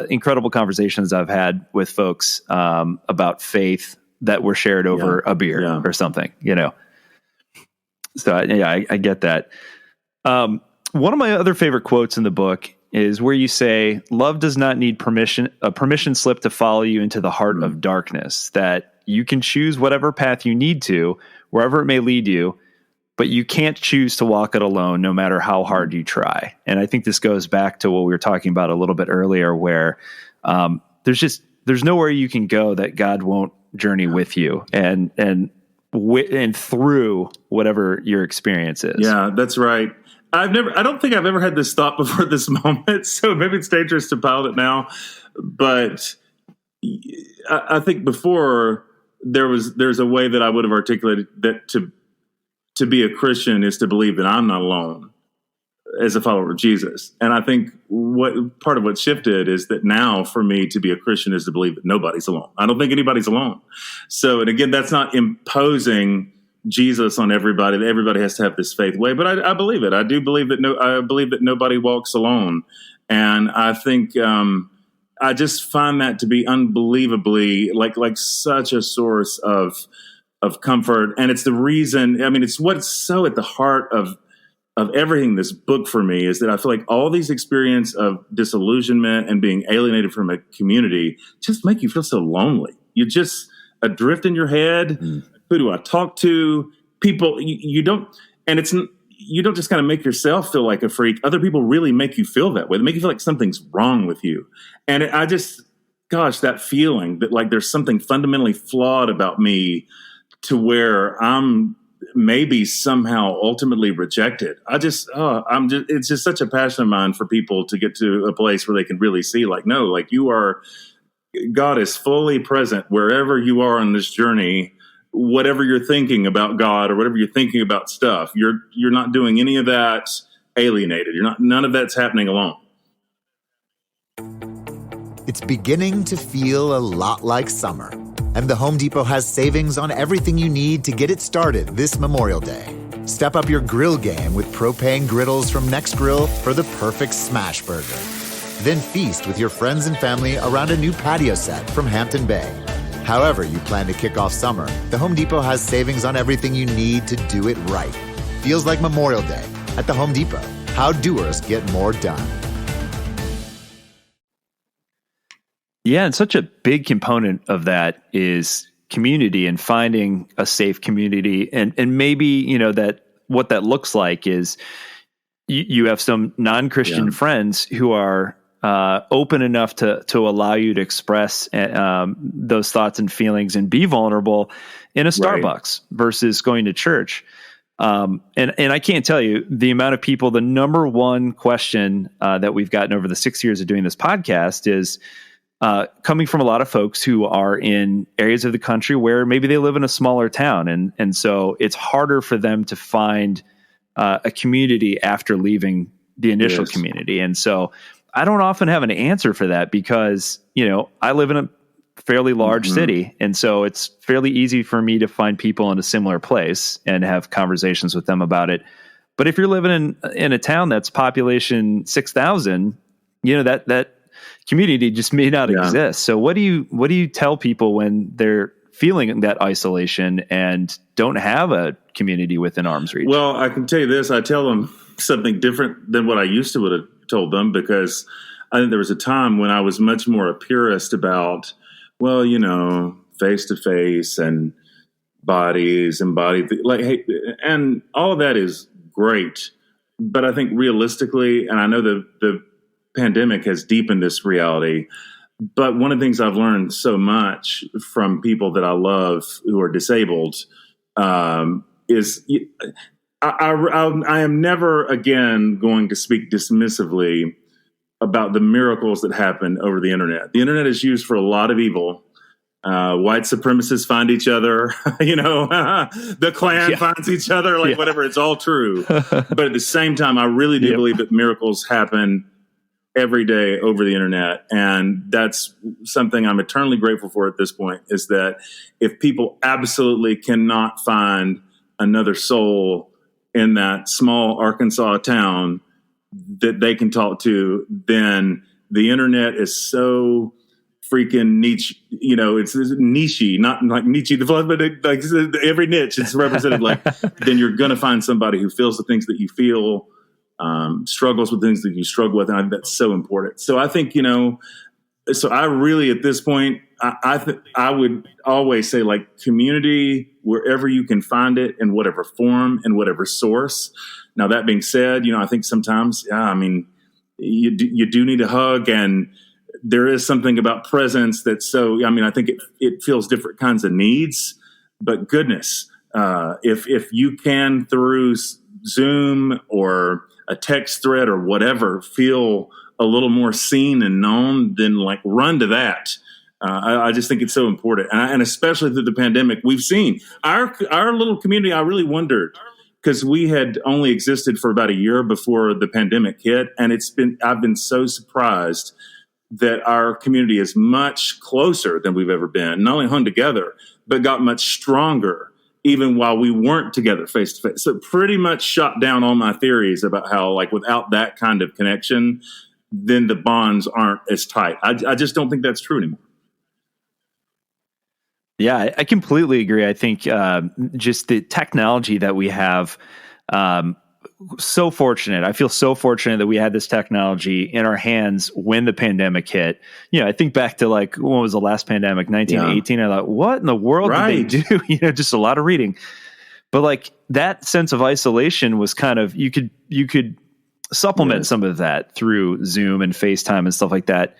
[SPEAKER 4] incredible conversations I've had with folks about faith that were shared over a beer or something, So I get that. One of my other favorite quotes in the book is where you say, "Love does not need a permission slip to follow you into the heart of darkness, that you can choose whatever path you need to, wherever it may lead you, but you can't choose to walk it alone no matter how hard you try." And I think this goes back to what we were talking about a little bit earlier, where there's nowhere you can go that God won't journey with you and through whatever your experience is.
[SPEAKER 2] Yeah, that's right. I don't think I've ever had this thought before this moment, so maybe it's dangerous to pilot it now. But I think before there's a way that I would have articulated that to be a Christian is to believe that I'm not alone as a follower of Jesus. And I think part of what shifted is that now for me to be a Christian is to believe that nobody's alone. I don't think anybody's alone. So, and again, that's not imposing Jesus on everybody, that everybody has to have this faith way, but I believe it. I do believe I believe that nobody walks alone. And I think, I just find that to be unbelievably like such a source of comfort. And it's the reason, it's what's so at the heart of everything this book for me is that I feel like all these experiences of disillusionment and being alienated from a community just make you feel so lonely. You're just adrift in your head. Who do I talk to? People, you don't just kind of make yourself feel like a freak. Other people really make you feel that way. They make you feel like something's wrong with you. And that feeling that like there's something fundamentally flawed about me to where I'm maybe somehow ultimately rejected. It's just such a passion of mine for people to get to a place where they can really see like, no, like God is fully present wherever you are on this journey. Whatever you're thinking about God or whatever you're thinking about stuff, you're not doing any of that alienated. None of that's happening alone.
[SPEAKER 1] It's beginning to feel a lot like summer, and the Home Depot has savings on everything you need to get it started this Memorial Day. Step up your grill game with propane griddles from Nextgrill for the perfect smash burger. Then feast with your friends and family around a new patio set from Hampton Bay. However you plan to kick off summer, the Home Depot has savings on everything you need to do it right. Feels like Memorial Day at the Home Depot. How doers get more done.
[SPEAKER 4] Yeah, and such a big component of that is community and finding a safe community. And maybe, that what that looks like is you have some non-Christian friends who are open enough to allow you to express those thoughts and feelings and be vulnerable in a Starbucks versus going to church. And I can't tell you the amount of people, the number one question that we've gotten over the 6 years of doing this podcast is coming from a lot of folks who are in areas of the country where maybe they live in a smaller town. And so it's harder for them to find a community after leaving the initial community. And so I don't often have an answer for that because, I live in a fairly large city. And so it's fairly easy for me to find people in a similar place and have conversations with them about it. But if you're living in a town that's population 6,000, that community just may not exist. So what do you tell people when they're feeling that isolation and don't have a community within arm's reach?
[SPEAKER 2] Well, I can tell you this. I tell them something different than what I used to would have told them, because I think there was a time when I was much more a purist about, face to face and bodies and and all of that is great. But I think realistically, and I know the pandemic has deepened this reality, but one of the things I've learned so much from people that I love who are disabled is I am never again going to speak dismissively about the miracles that happen over the internet. The internet is used for a lot of evil, White supremacists find each other, the Klan finds each other, whatever. It's all true. But at the same time, I really do believe that miracles happen every day over the internet. And that's something I'm eternally grateful for at this point, is that if people absolutely cannot find another soul in that small Arkansas town that they can talk to, then the internet is so freaking niche, it's niche, not like Nietzsche the Flood, but every niche it's represented. Then you're going to find somebody who feels the things that you feel, struggles with things that you struggle with. And I think that's so important. So I think, so I really, at this point, I would always say, community, wherever you can find it, in whatever form, in whatever source. Now, that being said, I think sometimes, you do need a hug, and there is something about presence that's so, I think it feels different kinds of needs, but goodness, if you can, through Zoom or a text thread or whatever, feel a little more seen and known, then run to that. I just think it's so important. And especially through the pandemic, we've seen our little community. I really wondered, because we had only existed for about a year before the pandemic hit. And I've been so surprised that our community is much closer than we've ever been, not only hung together, but got much stronger even while we weren't together face to face. So pretty much shot down all my theories about how, without that kind of connection, then the bonds aren't as tight. I just don't think that's true anymore.
[SPEAKER 4] Yeah, I completely agree. I think just the technology that we have, so fortunate. I feel so fortunate that we had this technology in our hands when the pandemic hit. I think back to when was the last pandemic, 1918. I thought, what in the world did they do? Just a lot of reading. But that sense of isolation was kind of, you could supplement some of that through Zoom and FaceTime and stuff like that.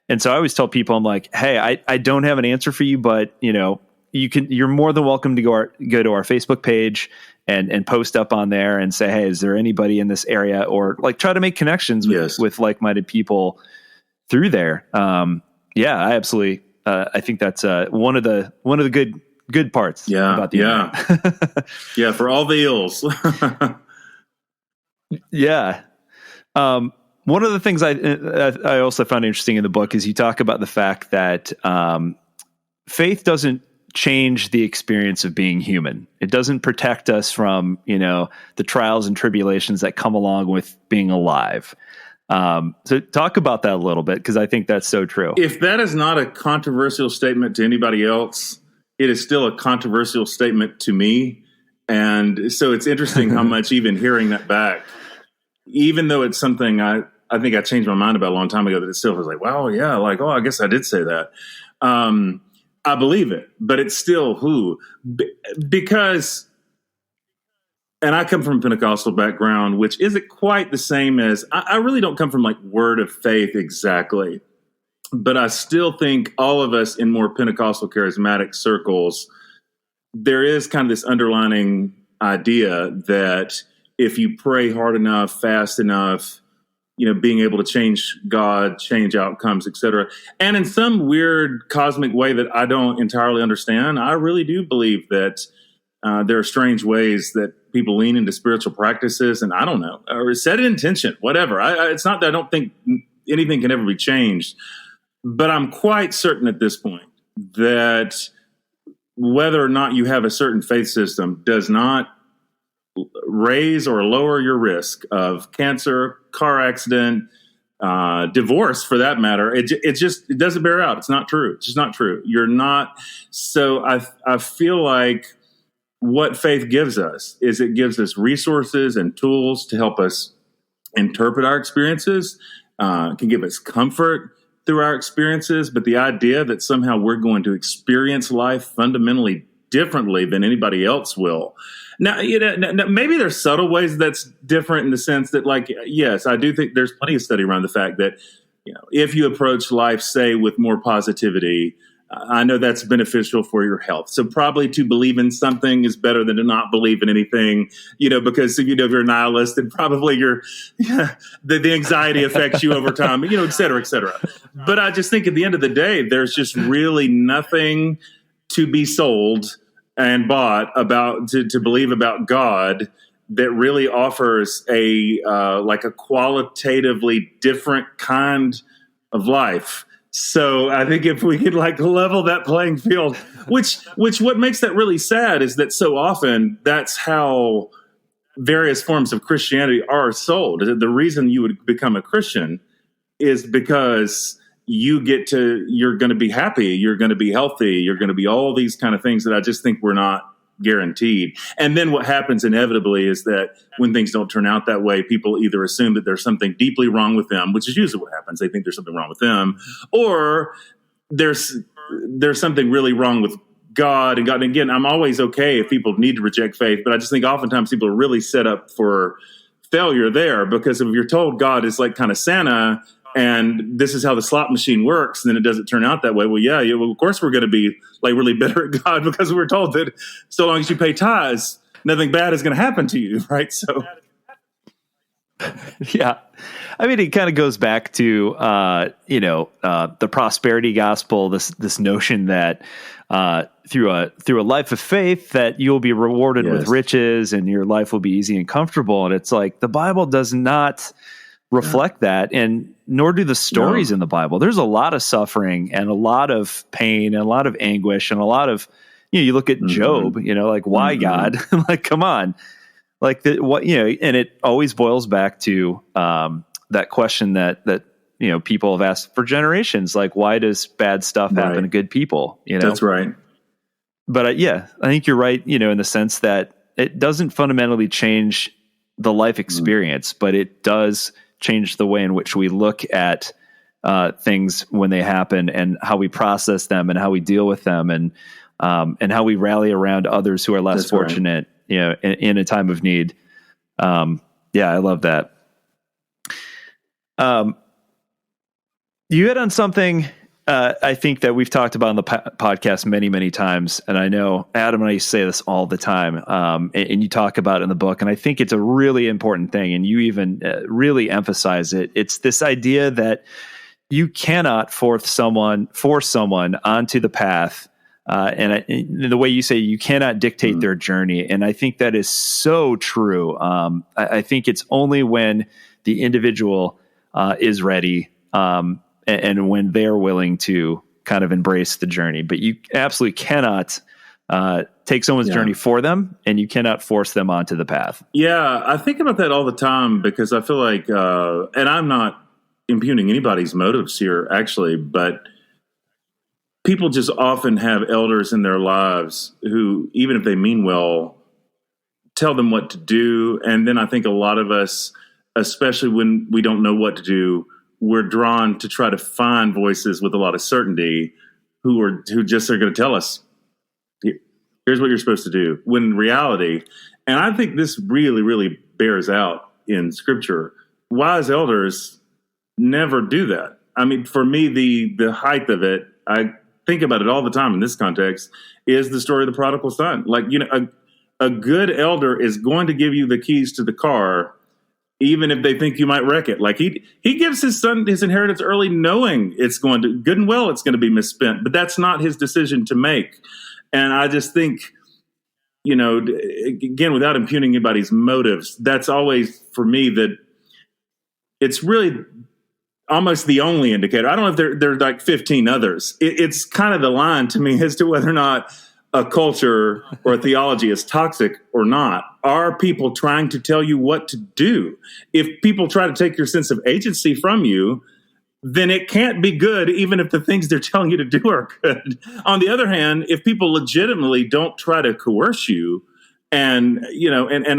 [SPEAKER 4] And so I always tell people, I'm like, hey, I don't have an answer for you, but you're more than welcome to go to our Facebook page and post up on there and say, hey, is there anybody in this area? Or try to make connections with like-minded people through there. I absolutely. I think that's one of the good parts about the internet.
[SPEAKER 2] Yeah. For all the ills.
[SPEAKER 4] Yeah. One of the things I also found interesting in the book is you talk about the fact that faith doesn't change the experience of being human. It doesn't protect us from, the trials and tribulations that come along with being alive. So talk about that a little bit, because I think that's so true.
[SPEAKER 2] If that is not a controversial statement to anybody else, it is still a controversial statement to me. And so it's interesting how much even hearing that back, even though it's something I think I changed my mind about a long time ago, that it still was wow, yeah, I guess I did say that. I believe it, but it's still because, and I come from a Pentecostal background, which isn't quite the same as, I really don't come from word of faith exactly, but I still think all of us in more Pentecostal charismatic circles, there is kind of this underlining idea that if you pray hard enough, fast enough, being able to change God, change outcomes, etc. And in some weird cosmic way that I don't entirely understand, I really do believe that there are strange ways that people lean into spiritual practices, and I don't know, or set an intention, whatever. It's not that I don't think anything can ever be changed, but I'm quite certain at this point that whether or not you have a certain faith system does not raise or lower your risk of cancer, car accident, divorce, for that matter. It doesn't bear out. It's not true. It's just not true. You're not. So I feel like what faith gives us is it gives us resources and tools to help us interpret our experiences, can give us comfort through our experiences. But the idea that somehow we're going to experience life fundamentally differently than anybody else will. Now, maybe there's subtle ways that's different in the sense that, yes, I do think there's plenty of study around the fact that, if you approach life, say, with more positivity, I know that's beneficial for your health. So probably to believe in something is better than to not believe in anything, because if you're a nihilist, then probably the anxiety affects you over time, et cetera, et cetera. But I just think at the end of the day, there's just really nothing to be sold and bought about to believe about God that really offers a qualitatively different kind of life. So I think if we could level that playing field, which what makes that really sad is that so often that's how various forms of Christianity are sold. The reason you would become a Christian is because you're going to be happy, you're going to be healthy, you're going to be all these kind of things that I just think we're not guaranteed. And then what happens inevitably is that when things don't turn out that way, people either assume that there's something deeply wrong with them, which is usually what happens. They think there's something wrong with them, or there's something really wrong with God. And again, I'm always okay if people need to reject faith, but I just think oftentimes people are really set up for failure there, because if you're told God is like kind of Santa and this is how the slot machine works, and then it doesn't turn out that way. Well, of course we're going to be really bitter at God because we're told that so long as you pay tithes, nothing bad is going to happen to you, right? So,
[SPEAKER 4] yeah, I mean, it kind of goes back to the prosperity gospel. This notion that through a life of faith that you'll be rewarded with riches and your life will be easy and comfortable, and it's like the Bible does not reflect that, and nor do the stories in the Bible. There's a lot of suffering and a lot of pain and a lot of anguish and a lot of, you look at Job, why God? Come on. And it always boils back to that question that people have asked for generations, why does bad stuff happen to good people?
[SPEAKER 2] That's right.
[SPEAKER 4] But I think you're right, in the sense that it doesn't fundamentally change the life experience, but it does change the way in which we look at things when they happen, and how we process them, and how we deal with them, and how we rally around others who are less fortunate, in a time of need. I love that. You hit on something I think that we've talked about on the podcast many, many times, and I know Adam and I say this all the time, and you talk about it in the book, and I think it's a really important thing, and you even really emphasize it. It's this idea that you cannot force someone onto the path, and the way you say, you cannot dictate their journey, and I think that is so true. I think it's only when the individual is ready, and when they're willing to kind of embrace the journey. But you absolutely cannot take someone's journey for them, and you cannot force them onto the path.
[SPEAKER 2] Yeah, I think about that all the time, because I feel like, and I'm not impugning anybody's motives here, actually, but people just often have elders in their lives who, even if they mean well, tell them what to do. And then I think a lot of us, especially when we don't know what to do, we're drawn to try to find voices with a lot of certainty who just are going to tell us, here's what you're supposed to do. When in reality, and I think this really, really bears out in Scripture, wise elders never do that. I mean, for me, the height of it, I think about it all the time in this context, is the story of the prodigal son. A good elder is going to give you the keys to the car, even if they think you might wreck it. He gives his son his inheritance early, knowing it's going to, good and well, it's going to be misspent, but that's not his decision to make. And I just think, again, without impugning anybody's motives, that's always, for me, that it's really almost the only indicator. I don't know if there are like 15 others. It's kind of the line to me as to whether or not a culture or a theology is toxic or not. Are people trying to tell you what to do? If people try to take your sense of agency from you, then it can't be good, even if the things they're telling you to do are good. On the other hand, if people legitimately don't try to coerce you and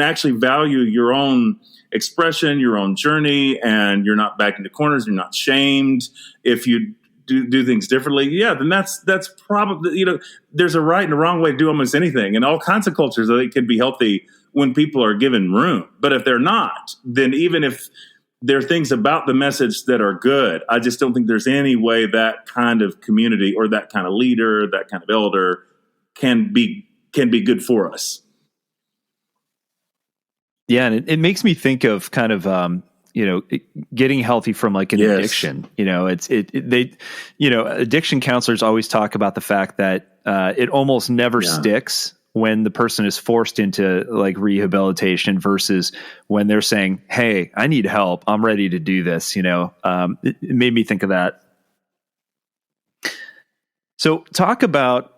[SPEAKER 2] actually value your own expression, your own journey, and you're not backed into corners, you're not shamed if you do things differently, then that's probably, there's a right and a wrong way to do almost anything. And all kinds of cultures, I think, can be healthy when people are given room. But if they're not, then even if there are things about the message that are good. I just don't think there's any way that kind of community or that kind of leader, that kind of elder can be good for us.
[SPEAKER 4] Yeah, and it makes me think of kind of getting healthy from like an addiction. Addiction counselors always talk about the fact that it almost never sticks when the person is forced into like rehabilitation versus when they're saying, "Hey, I need help. I'm ready to do this." It made me think of that. So talk about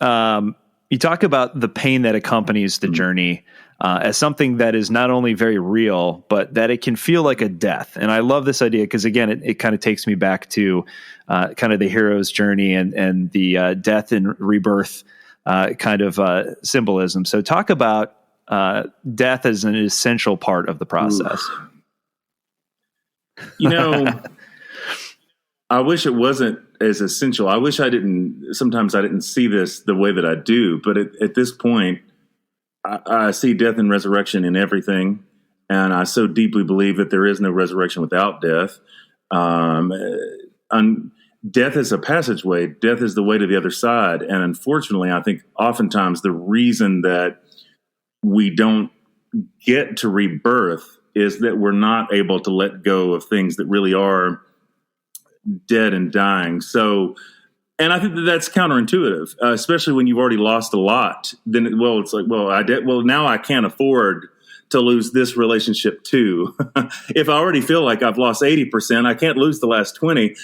[SPEAKER 4] you talk about the pain that accompanies the journey as something that is not only very real, but that it can feel like a death. And I love this idea because, again, it kind of takes me back to kind of the hero's journey and the death and rebirth kind of symbolism. So talk about death as an essential part of the process.
[SPEAKER 2] I wish it wasn't as essential. I wish sometimes I didn't see this the way that I do, but at this point, I see death and resurrection in everything. And I so deeply believe that there is no resurrection without death. Death is a passageway. Death is the way to the other side. And unfortunately, I think oftentimes the reason that we don't get to rebirth is that we're not able to let go of things that really are dead and dying. And I think that's counterintuitive, especially when you've already lost a lot. Then, it's like, now I can't afford to lose this relationship too. If I already feel like I've lost 80%, I can't lose the last 20.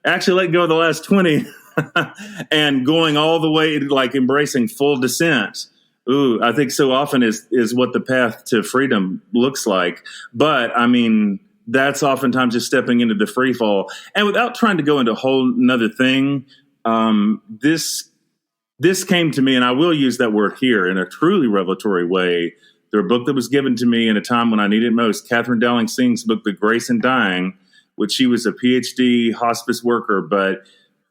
[SPEAKER 2] Actually let go of the last 20 and going all the way, like embracing full descent. I think so often is what the path to freedom looks like. But I mean, that's oftentimes just stepping into the free fall. And without trying to go into a whole nother thing, this came to me, and I will use that word here in a truly revelatory way. There's a book that was given to me in a time when I needed it most, Catherine Dowling Singh's book, The Grace in Dying, which she was a PhD hospice worker, but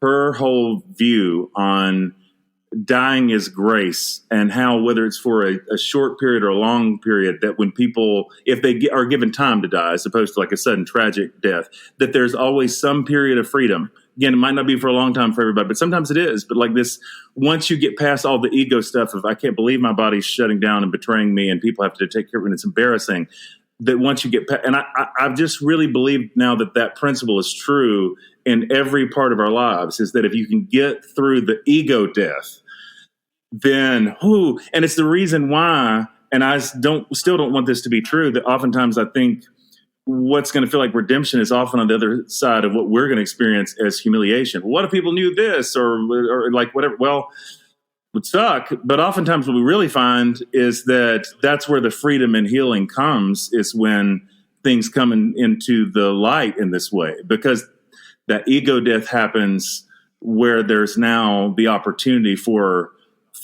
[SPEAKER 2] her whole view on dying is grace and how, whether it's for a short period or a long period, that when people, if they are given time to die, as opposed to like a sudden tragic death, that there's always some period of freedom. Again, it might not be for a long time for everybody, but sometimes it is. But like this, once you get past all the ego stuff of, I can't believe my body's shutting down and betraying me and people have to take care of it and it's embarrassing, that once you get past, and I've just really believed now that principle is true in every part of our lives, is that if you can get through the ego death, then and it's the reason why, and I still don't want this to be true, that oftentimes I think what's going to feel like redemption is often on the other side of what we're going to experience as humiliation. What if people knew this or like whatever? Well, it would suck. But oftentimes what we really find is that that's where the freedom and healing comes, is when things come into the light in this way, because that ego death happens where there's now the opportunity for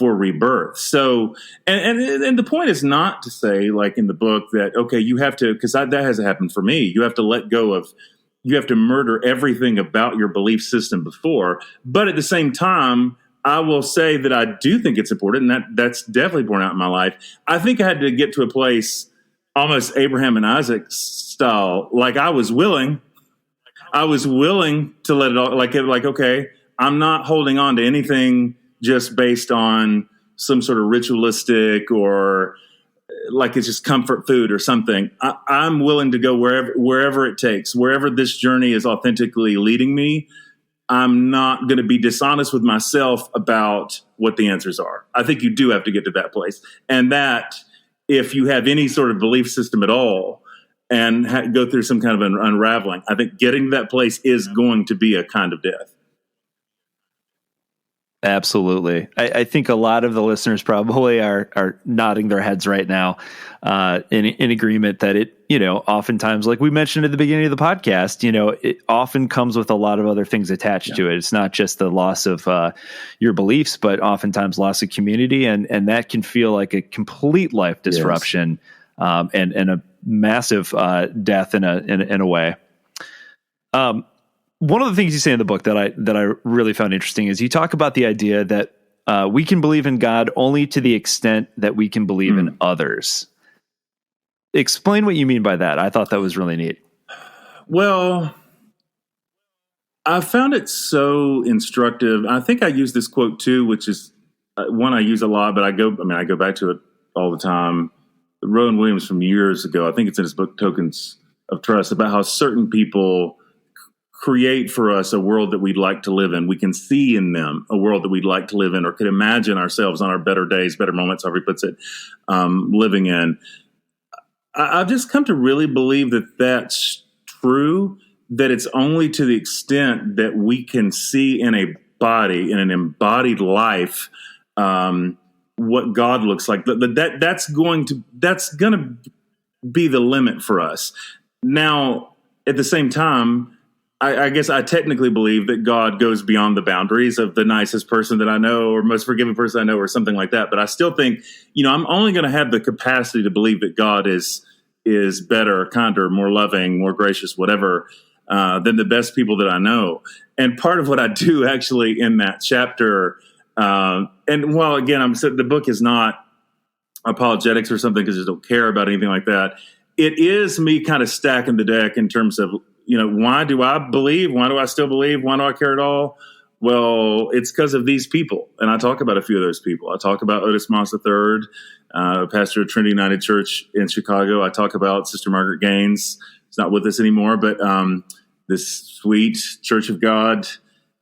[SPEAKER 2] rebirth. So, and the point is not to say, like in the book, that, okay, you have to, because that hasn't happened for me. You have to let go of, you have to murder everything about your belief system before. But at the same time, I will say that I do think it's important, and that's definitely borne out in my life. I think I had to get to a place, almost Abraham and Isaac style, like I was willing to let it all, like, okay, I'm not holding on to anything just based on some sort of ritualistic or like it's just comfort food or something. I'm willing to go wherever it takes, wherever this journey is authentically leading me. I'm not going to be dishonest with myself about what the answers are. I think you do have to get to that place. And that, if you have any sort of belief system at all and go through some kind of an unraveling, I think getting to that place is going to be a kind of death.
[SPEAKER 4] Absolutely. I think a lot of the listeners probably are nodding their heads right now in agreement that it, oftentimes, like we mentioned at the beginning of the podcast, it often comes with a lot of other things attached to it. It's not just the loss of your beliefs, but oftentimes loss of community. And that can feel like a complete life disruption and a massive death in a way. One of the things you say in the book that I really found interesting is you talk about the idea that we can believe in God only to the extent that we can believe in others. explain what you mean by that. I thought that was really neat.
[SPEAKER 2] Well, I found it so instructive. I think I use this quote too, which is one I use a lot, but I go back to it all the time. Rowan Williams from years ago, I think it's in his book, Tokens of Trust, about how certain people create for us a world that we'd like to live in. We can see in them a world that we'd like to live in, or could imagine ourselves on our better days, better moments, however he puts it, living in. I've just come to really believe that that's true, that it's only to the extent that we can see in a body, in an embodied life, what God looks like. That's going to be the limit for us. Now, at the same time, I guess I technically believe that God goes beyond the boundaries of the nicest person that I know or most forgiving person I know or something like that. But I still think, I'm only going to have the capacity to believe that God is better, kinder, more loving, more gracious, whatever, than the best people that I know. And part of what I do actually in that chapter, and while again, the book is not apologetics or something because I don't care about anything like that. It is me kind of stacking the deck in terms of, why do I believe? Why do I still believe? Why do I care at all? Well, it's because of these people. And I talk about a few of those people. I talk about Otis Moss III, pastor of Trinity United Church in Chicago. I talk about Sister Margaret Gaines. She's not with us anymore, but this sweet Church of God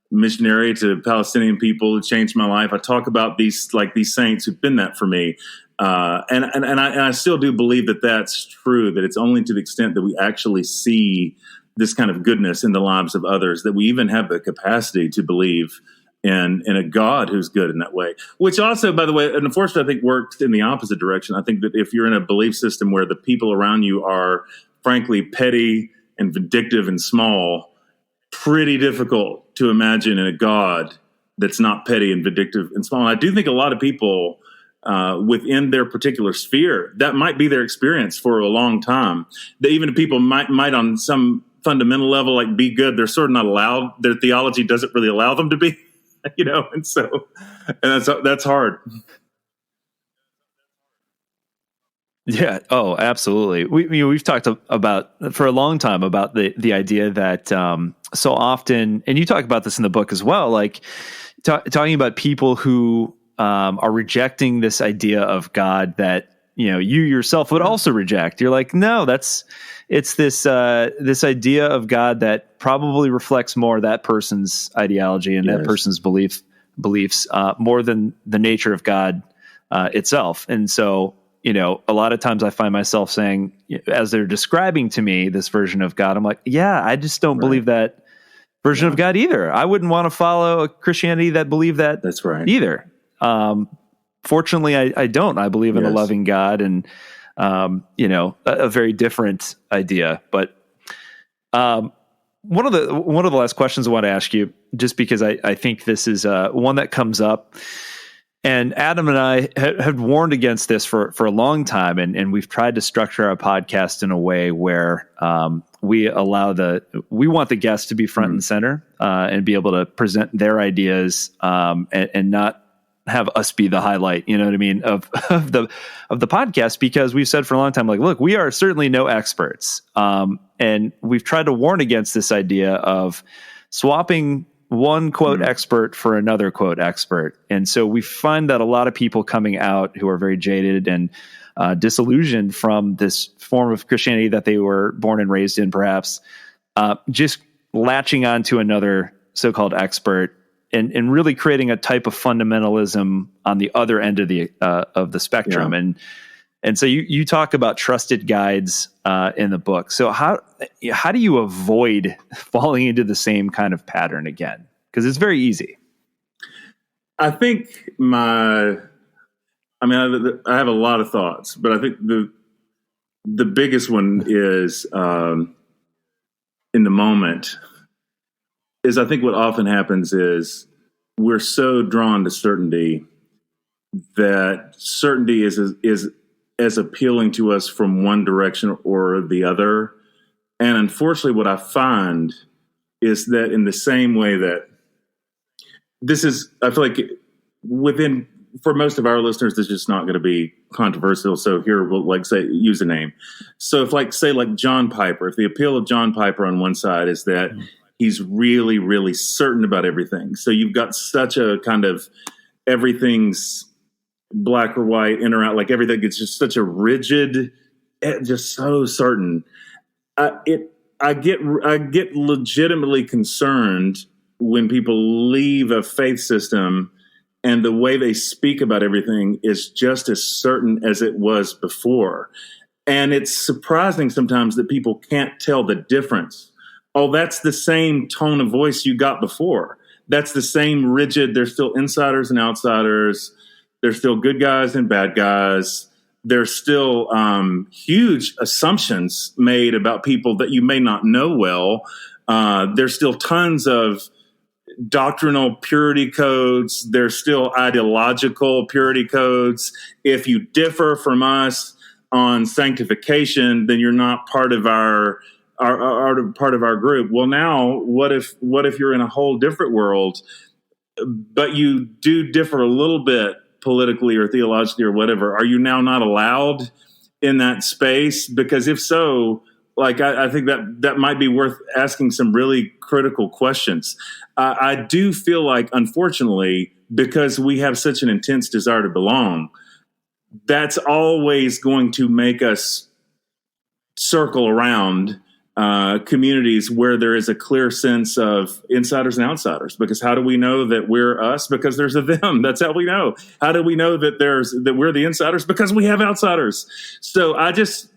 [SPEAKER 2] missionary to Palestinian people who changed my life. I talk about these saints who've been that for me. And I still do believe that that's true, that it's only to the extent that we actually see this kind of goodness in the lives of others that we even have the capacity to believe in a God who's good in that way. Which also, by the way, and unfortunately, I think works in the opposite direction. I think that if you're in a belief system where the people around you are frankly petty and vindictive and small, pretty difficult to imagine in a God that's not petty and vindictive and small. And I do think a lot of people within their particular sphere, that might be their experience for a long time. That even if people might on some fundamental level be good, they're sort of not allowed. Their theology doesn't really allow them to be, and that's hard.
[SPEAKER 4] Yeah. Oh, absolutely. We've talked about for a long time about the idea that so often, and you talk about this in the book as well, talking about people who are rejecting this idea of God that you yourself would also reject. You're like, no, it's this idea of God that probably reflects more that person's ideology and that person's beliefs more than the nature of God itself. And so, a lot of times I find myself saying, as they're describing to me this version of God, I'm like, yeah, I just don't believe that version of God either. I wouldn't want to follow a Christianity that believed that
[SPEAKER 2] That's right.
[SPEAKER 4] either. Fortunately, I don't. I believe in a loving God and, a very different idea. But one of the last questions I want to ask you, just because I think this is one that comes up, and Adam and I had warned against this for a long time, and we've tried to structure our podcast in a way where we want the guests to be front and center and be able to present their ideas and not have us be the highlight, you know what I mean, of the podcast, because we've said for a long time, look, we are certainly no experts. And we've tried to warn against this idea of swapping one quote expert for another quote expert. And so we find that a lot of people coming out who are very jaded and disillusioned from this form of Christianity that they were born and raised in, perhaps, just latching on to another so-called expert and really creating a type of fundamentalism on the other end of the spectrum.
[SPEAKER 2] Yeah.
[SPEAKER 4] And so you talk about trusted guides in the book. So how do you avoid falling into the same kind of pattern again? Because it's very easy.
[SPEAKER 2] I think I have a lot of thoughts, but I think the biggest one is in the moment is I think what often happens is we're so drawn to certainty that certainty is as appealing to us from one direction or the other. And unfortunately, what I find is that in the same way that I feel like for most of our listeners, this is just not going to be controversial, so here we'll use a name. So if John Piper, if the appeal of John Piper on one side is that he's really, really certain about everything. So you've got such a kind of everything's black or white, in or out, like everything. It's just such a rigid, just so certain. I get legitimately concerned when people leave a faith system and the way they speak about everything is just as certain as it was before. And it's surprising sometimes that people can't tell the difference. Oh, that's the same tone of voice you got before. That's the same rigid. There's still insiders and outsiders. There's still good guys and bad guys. There's still huge assumptions made about people that you may not know well. There's still tons of doctrinal purity codes. There's still ideological purity codes. If you differ from us on sanctification, then you're not part of our group. Well, now what if you're in a whole different world, but you do differ a little bit politically or theologically or whatever? Are you now not allowed in that space? Because if so, I think that might be worth asking some really critical questions. I do feel like, unfortunately, because we have such an intense desire to belong, that's always going to make us circle around communities where there is a clear sense of insiders and outsiders. Because how do we know that we're us? Because there's a them. That's how we know. How do we know that we're the insiders? Because we have outsiders. So I guess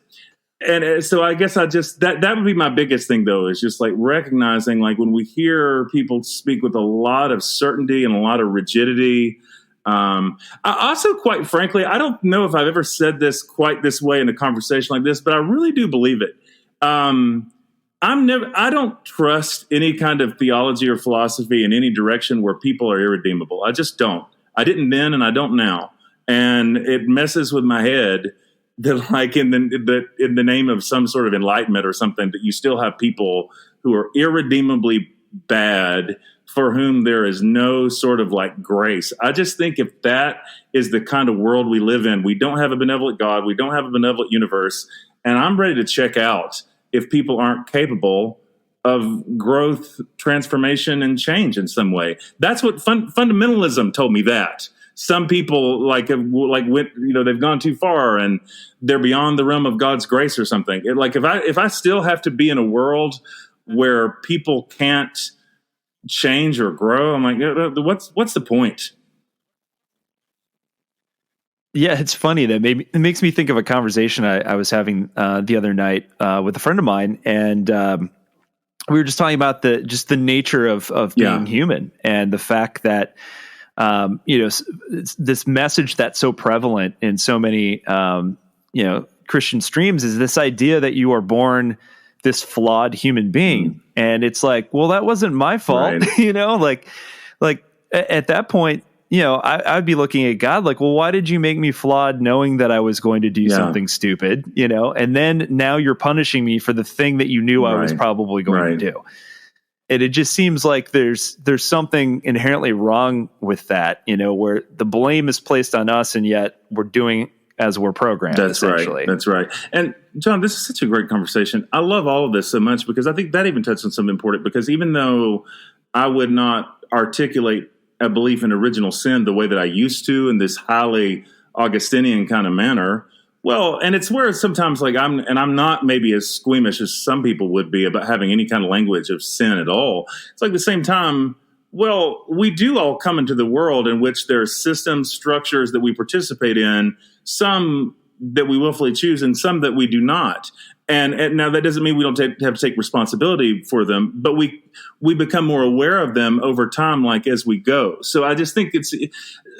[SPEAKER 2] that would be my biggest thing, though, is just recognizing when we hear people speak with a lot of certainty and a lot of rigidity. I also, quite frankly, I don't know if I've ever said this quite this way in a conversation like this, but I really do believe it. I don't trust any kind of theology or philosophy in any direction where people are irredeemable. I just don't. I didn't then, and I don't now. And it messes with my head that in the name of some sort of enlightenment or something, that you still have people who are irredeemably bad for whom there is no sort of grace. I just think if that is the kind of world we live in, we don't have a benevolent God, we don't have a benevolent universe, and I'm ready to check out if people aren't capable of growth, transformation, and change in some way. That's what fundamentalism told me. That some people they've gone too far and they're beyond the realm of God's grace or something. If I still have to be in a world where people can't change or grow, I'm like, what's the point?
[SPEAKER 4] Yeah, it's funny that it makes me think of a conversation I was having the other night with a friend of mine, and we were just talking about the nature of being human, and the fact that this message that's so prevalent in so many Christian streams is this idea that you are born this flawed human being, and it's well, that wasn't my fault, right. At that point. I'd be looking at God well, why did you make me flawed knowing that I was going to do something stupid, and then now you're punishing me for the thing that you knew I was probably going to do. And it just seems like there's something inherently wrong with that, where the blame is placed on us and yet we're doing as we're programmed.
[SPEAKER 2] That's right. That's right. And John, this is such a great conversation. I love all of this so much because I think that even touched on something important, because even though I would not articulate a belief in original sin the way that I used to in this highly Augustinian kind of manner. Well, and it's where sometimes I'm not maybe as squeamish as some people would be about having any kind of language of sin at all. It's the same time, well, we do all come into the world in which there are systems, structures that we participate in, some that we willfully choose and some that we do not. And now that doesn't mean we don't have to take responsibility for them, but we become more aware of them over time, as we go. So I just think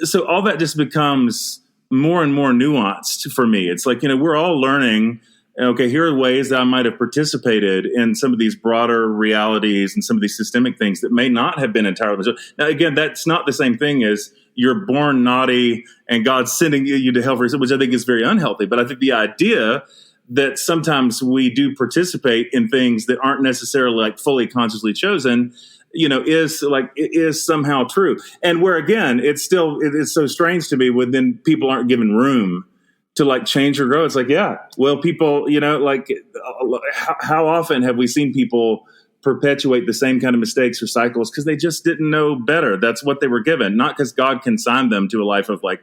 [SPEAKER 2] so all that just becomes more and more nuanced for me. It's we're all learning, okay, here are ways that I might have participated in some of these broader realities and some of these systemic things that may not have been entirely. Now, again, that's not the same thing as you're born naughty and God's sending you to hell for sin, which I think is very unhealthy. But I think the idea that sometimes we do participate in things that aren't necessarily fully consciously chosen, is somehow true. And where, again, it's so strange to me when then people aren't given room to like change or grow. It's like, yeah, well, people, like how often have we seen people perpetuate the same kind of mistakes or cycles because they just didn't know better? That's what they were given, not because God consigned them to a life of like,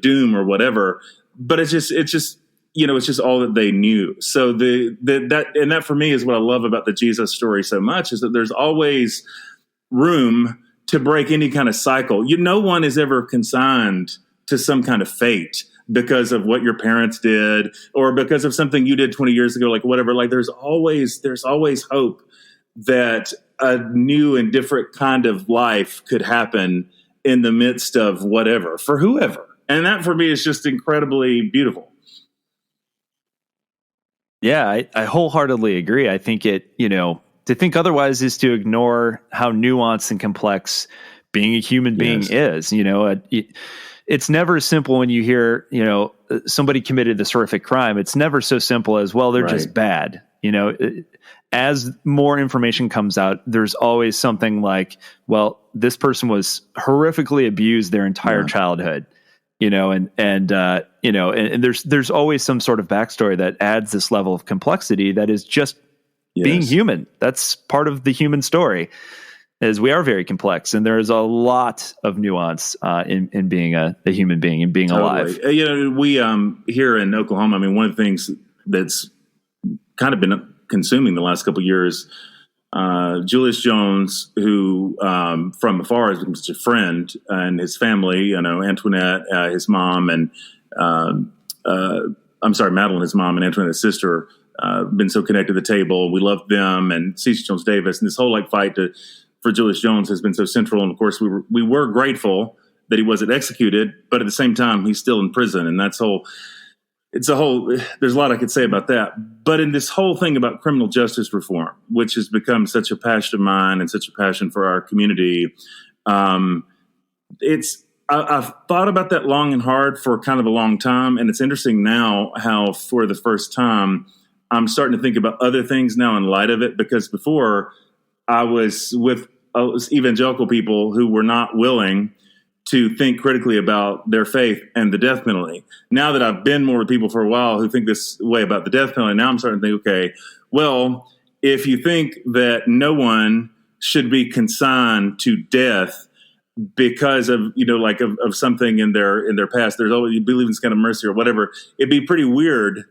[SPEAKER 2] doom or whatever, but it's just it's just all that they knew. So that for me is what I love about the Jesus story so much, is that there's always room to break any kind of cycle. No one is ever consigned to some kind of fate because of what your parents did or because of something you did 20 years ago, like whatever. Like there's always hope that a new and different kind of life could happen in the midst of whatever, for whoever. And that for me is just incredibly beautiful.
[SPEAKER 4] Yeah, I wholeheartely agree. I think to think otherwise is to ignore how nuanced and complex being a human being is. It's never simple when you hear, somebody committed this horrific crime. It's never so simple as, well, they're just bad. As more information comes out, there's always something like, well, this person was horrifically abused their entire childhood, and there's always some sort of backstory that adds this level of complexity that is just being human. That's part of the human story. Is we are very complex, and there's a lot of nuance in being a human being and being alive.
[SPEAKER 2] We here in Oklahoma, I mean, one of the things that's kind of been consuming the last couple of years, Julius Jones, who from afar has been such a friend, and his family, Antoinette, his mom, and Madeline, his mom, and Antoinette's sister, been so connected to the table. We love them, and C.C. Jones Davis, and this whole fight for Julius Jones has been so central. And of course, we were grateful that he wasn't executed, but at the same time, he's still in prison. And there's a lot I could say about that. But in this whole thing about criminal justice reform, which has become such a passion of mine and such a passion for our community, I've thought about that long and hard for kind of a long time. And it's interesting now how for the first time, I'm starting to think about other things now in light of it, because before I was with evangelical people who were not willing to think critically about their faith and the death penalty. Now that I've been more with people for a while who think this way about the death penalty, now I'm starting to think, okay, well, if you think that no one should be consigned to death because of, of something in their past, there's always, you believe in this kind of mercy or whatever, it'd be pretty weird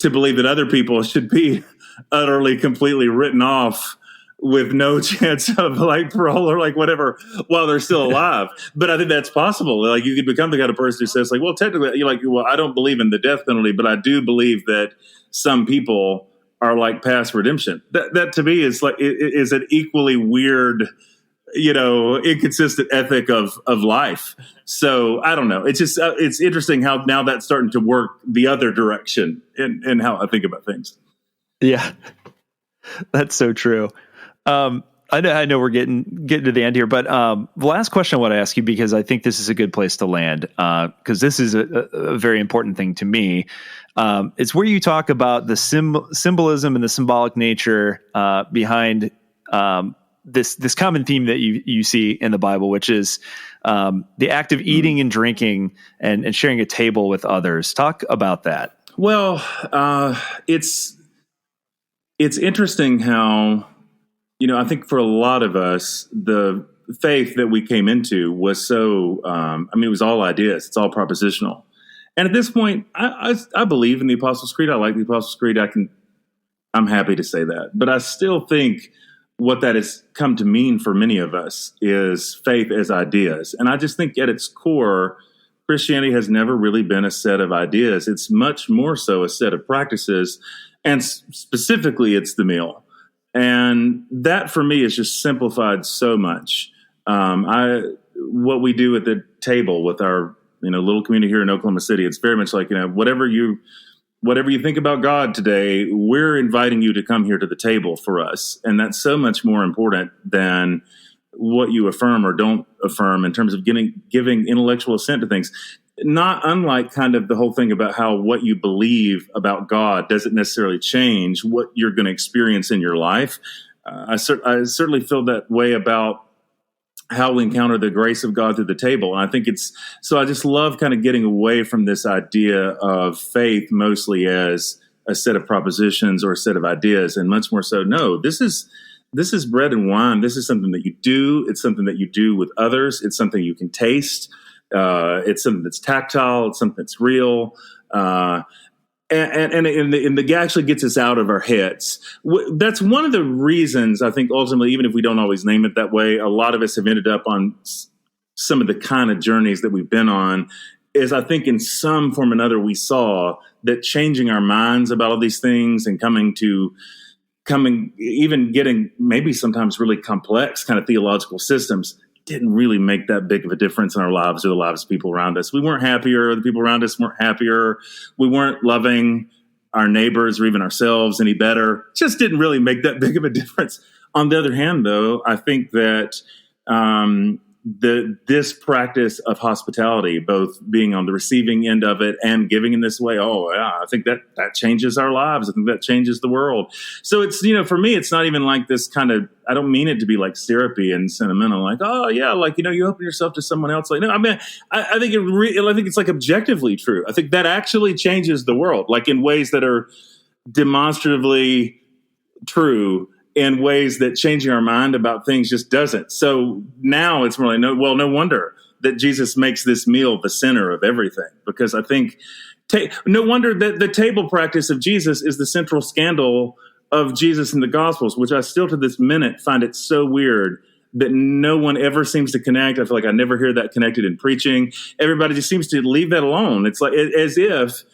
[SPEAKER 2] to believe that other people should be utterly, completely written off with no chance of parole or whatever while they're still alive. But I think that's possible. You could become the kind of person who says well, technically, well, I don't believe in the death penalty, but I do believe that some people are past redemption. That to me is is an equally weird, inconsistent ethic of life. So I don't know. It's just, it's interesting how now that's starting to work the other direction in how I think about things.
[SPEAKER 4] Yeah, that's so true. I know we're getting to the end here, but the last question I want to ask you, because I think this is a good place to land, because this is a very important thing to me. It's where you talk about the symbolism and the symbolic nature behind this common theme that you see in the Bible, which is the act of eating and drinking and sharing a table with others. Talk about that.
[SPEAKER 2] Well, it's interesting how, I think for a lot of us, the faith that we came into was so, it was all ideas. It's all propositional. And at this point, I believe in the Apostles' Creed. I like the Apostles' Creed. I'm happy to say that. But I still think what that has come to mean for many of us is faith as ideas. And I just think at its core, Christianity has never really been a set of ideas. It's much more so a set of practices. And specifically, it's the meal. And that for me is just simplified so much. What we do at the table with our little community here in Oklahoma City, it's very much whatever you think about God today, we're inviting you to come here to the table for us. And that's so much more important than what you affirm or don't affirm in terms of giving intellectual assent to things. Not unlike kind of the whole thing about how what you believe about God doesn't necessarily change what you're going to experience in your life. I certainly feel that way about how we encounter the grace of God through the table. And I think I just love kind of getting away from this idea of faith mostly as a set of propositions or a set of ideas, and much more so, no, this is bread and wine. This is something that you do. It's something that you do with others. It's something you can taste. It's something that's tactile. It's something that's real. And it actually gets us out of our heads. That's one of the reasons I think ultimately, even if we don't always name it that way, a lot of us have ended up on some of the kind of journeys that we've been on, is I think in some form or another we saw that changing our minds about all these things and even getting maybe sometimes really complex kind of theological systems didn't really make that big of a difference in our lives or the lives of people around us. We weren't happier. The people around us weren't happier. We weren't loving our neighbors or even ourselves any better. Just didn't really make that big of a difference. On the other hand, though, I think that this practice of hospitality, both being on the receiving end of it and giving in this way, I think that changes our lives. I think that changes the world. So it's, for me, it's not even like this kind of, I don't mean it to be like syrupy and sentimental, like, oh yeah, like, you open yourself to someone else. Like, no, I mean, I think I think it's like objectively true. I think that actually changes the world, like in ways that are demonstratively true, in ways that changing our mind about things just doesn't. So now it's more like, no wonder that Jesus makes this meal the center of everything, because I think no wonder that the table practice of Jesus is the central scandal of Jesus in the Gospels, which I still to this minute find it so weird that no one ever seems to connect. I feel like I never hear that connected in preaching. Everybody just seems to leave that alone. It's like as if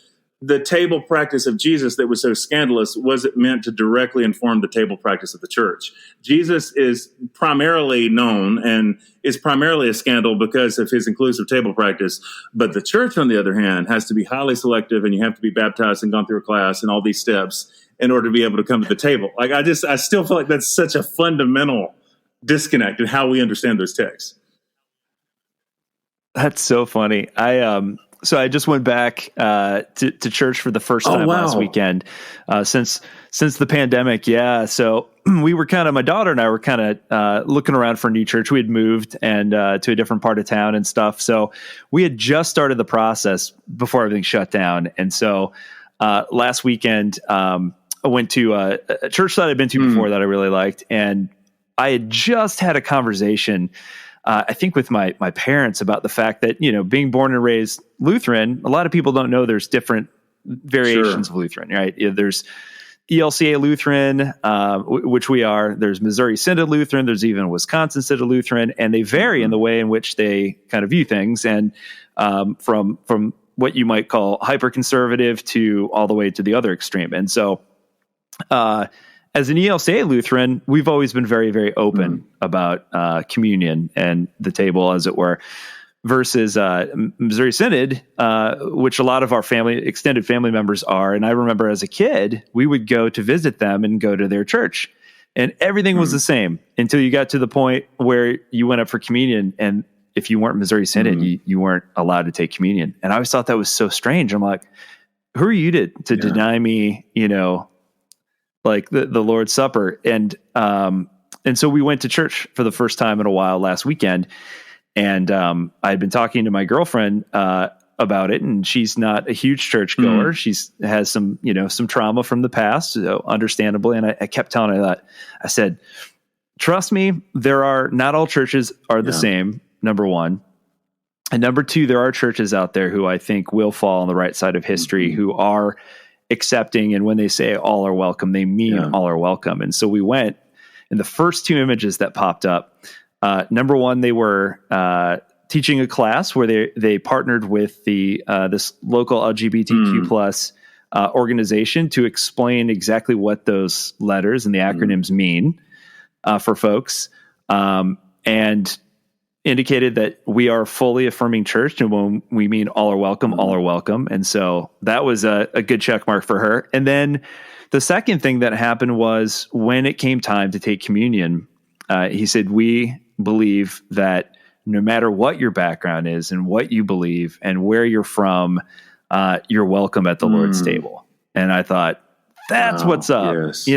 [SPEAKER 2] the table practice of Jesus that was so scandalous wasn't meant to directly inform the table practice of the church. Jesus is primarily known and is primarily a scandal because of his inclusive table practice. But the church, on the other hand, has to be highly selective, and you have to be baptized and gone through a class and all these steps in order to be able to come to the table. Like I still feel like that's such a fundamental disconnect in how we understand those texts.
[SPEAKER 4] That's so funny. So I just went back to church for the first time last weekend since the pandemic. Yeah. So we were my daughter and I were looking around for a new church. We had moved and to a different part of town and stuff. So we had just started the process before everything shut down. And so last weekend I went to a church that I'd been to before that I really liked. And I had just had a conversation I think with my parents about the fact that, being born and raised Lutheran, a lot of people don't know there's different variations of Lutheran, right? There's ELCA Lutheran, which we are. There's Missouri Synod Lutheran. There's even Wisconsin Synod Lutheran, and they vary in the way in which they kind of view things. And from what you might call hyper-conservative to all the way to the other extreme. And so as an ELCA Lutheran, we've always been very, very open about communion and the table, as it were, versus Missouri Synod, which a lot of our extended family members are. And I remember as a kid, we would go to visit them and go to their church, and everything was the same until you got to the point where you went up for communion. And if you weren't Missouri Synod, you weren't allowed to take communion. And I always thought that was so strange. I'm like, who are you to deny me, like the Lord's Supper? And so we went to church for the first time in a while last weekend. And I had been talking to my girlfriend about it, and she's not a huge church goer. She's has some trauma from the past, so understandably. And I kept telling her that. I said, trust me, not all churches are the same, number one. And number two, there are churches out there who I think will fall on the right side of history, who are accepting. And when they say all are welcome, they mean all are welcome. And so we went, and the first two images that popped up, number one, they were teaching a class where they partnered with this local LGBTQ plus organization to explain exactly what those letters and the acronyms mean for folks, and indicated that we are a fully affirming church, and when we mean all are welcome, all are welcome. And so that was a good check mark for her. And then the second thing that happened was when it came time to take communion, he said, we believe that no matter what your background is and what you believe and where you're from, you're welcome at the Lord's table. And I thought, that's what's up. Yes.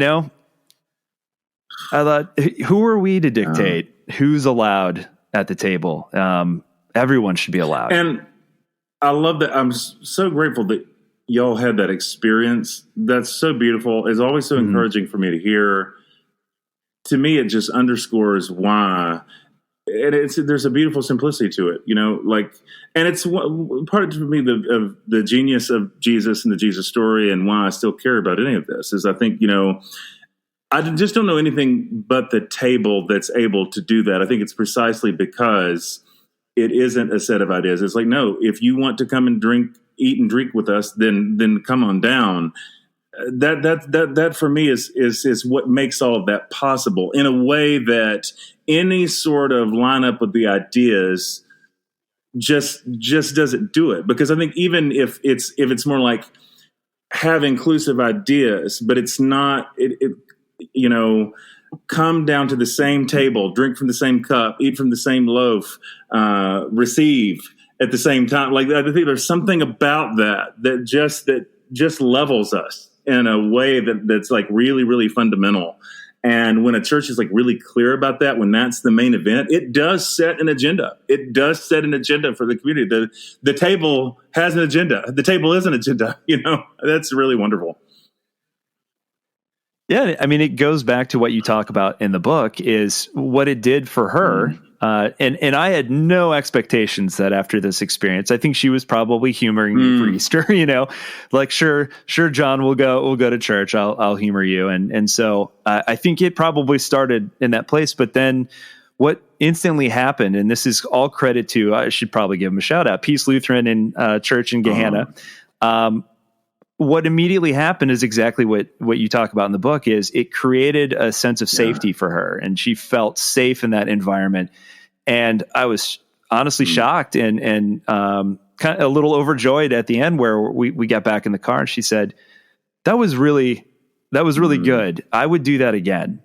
[SPEAKER 4] I thought, who are we to dictate who's allowed at the table. Everyone should be allowed.
[SPEAKER 2] And I love that. I'm so grateful that y'all had that experience. That's so beautiful. It's always so encouraging for me to hear. To me, it just underscores why. And there's a beautiful simplicity to it, and it's part of me of the genius of Jesus and the Jesus story, and why I still care about any of this is I think, I just don't know anything but the table that's able to do that. I think it's precisely because it isn't a set of ideas. It's like, no, if you want to come and eat and drink with us, then come on down. That for me is what makes all of that possible in a way that any sort of lineup of the ideas just doesn't do it. Because I think even if it's more like have inclusive ideas, but it's not, come down to the same table, drink from the same cup, eat from the same loaf, receive at the same time. Like I think there's something about that just levels us in a way that's like really, really fundamental. And when a church is like really clear about that, when that's the main event, it does set an agenda. It does set an agenda for the community. The table has an agenda. The table is an agenda. That's really wonderful.
[SPEAKER 4] Yeah, I mean, it goes back to what you talk about in the book is what it did for her. And I had no expectations that after this experience, I think she was probably humoring me for Easter, like, sure, John, we'll go to church. I'll humor you. And so I think it probably started in that place, but then what instantly happened, and this is all credit to, I should probably give him a shout out, Peace Lutheran and Church in Gahanna. What immediately happened is exactly what you talk about in the book is it created a sense of safety for her, and she felt safe in that environment. And I was honestly shocked and kind of a little overjoyed at the end where we got back in the car and she said, that was really good. I would do that again.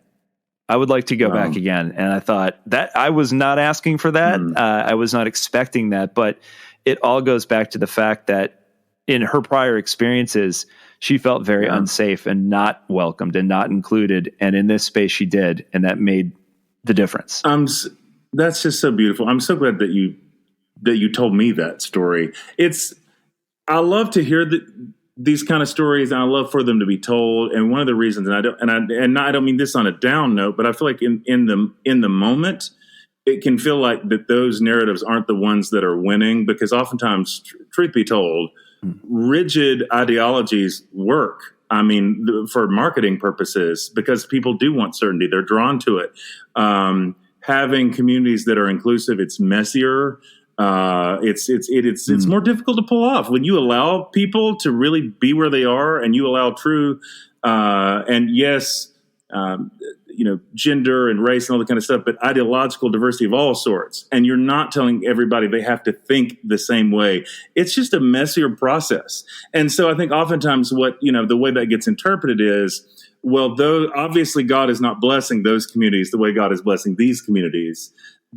[SPEAKER 4] I would like to go back again. And I thought that I was not asking for that. I was not expecting that, but it all goes back to the fact that in her prior experiences, she felt very unsafe and not welcomed and not included. And in this space she did, and that made the difference.
[SPEAKER 2] That's just so beautiful. I'm so glad that you told me that story. I love to hear these kind of stories, and I love for them to be told. And one of the reasons, and I don't mean this on a down note, but I feel like in the moment, it can feel like that those narratives aren't the ones that are winning, because oftentimes, truth be told, rigid ideologies work. I mean, for marketing purposes, because people do want certainty. They're drawn to it. Having communities that are inclusive, it's messier. It's more difficult to pull off when you allow people to really be where they are, and you allow true, gender and race and all that kind of stuff, but ideological diversity of all sorts. And you're not telling everybody they have to think the same way. It's just a messier process. And so I think oftentimes the way that gets interpreted is, well, though obviously God is not blessing those communities the way God is blessing these communities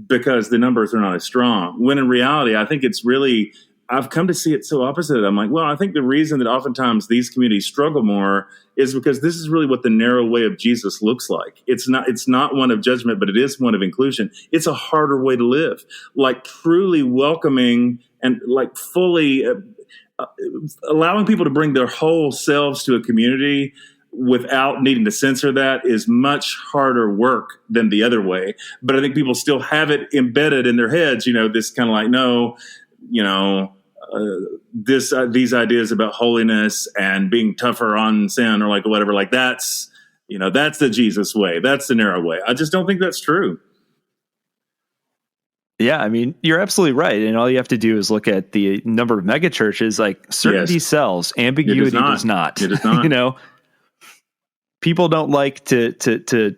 [SPEAKER 2] because the numbers are not as strong. When in reality, I think it's really, I've come to see it so opposite. I'm like, well, I think the reason that oftentimes these communities struggle more is because this is really what the narrow way of Jesus looks like. It's not one of judgment, but it is one of inclusion. It's a harder way to live, like truly welcoming and like fully allowing people to bring their whole selves to a community without needing to censor that is much harder work than the other way. But I think people still have it embedded in their heads, this kind of like, no, these ideas about holiness and being tougher on sin or like whatever, like that's the Jesus way. That's the narrow way. I just don't think that's true.
[SPEAKER 4] Yeah, I mean, you're absolutely right. And all you have to do is look at the number of megachurches. Like certainty sells, ambiguity does not.
[SPEAKER 2] It does not.
[SPEAKER 4] People don't like to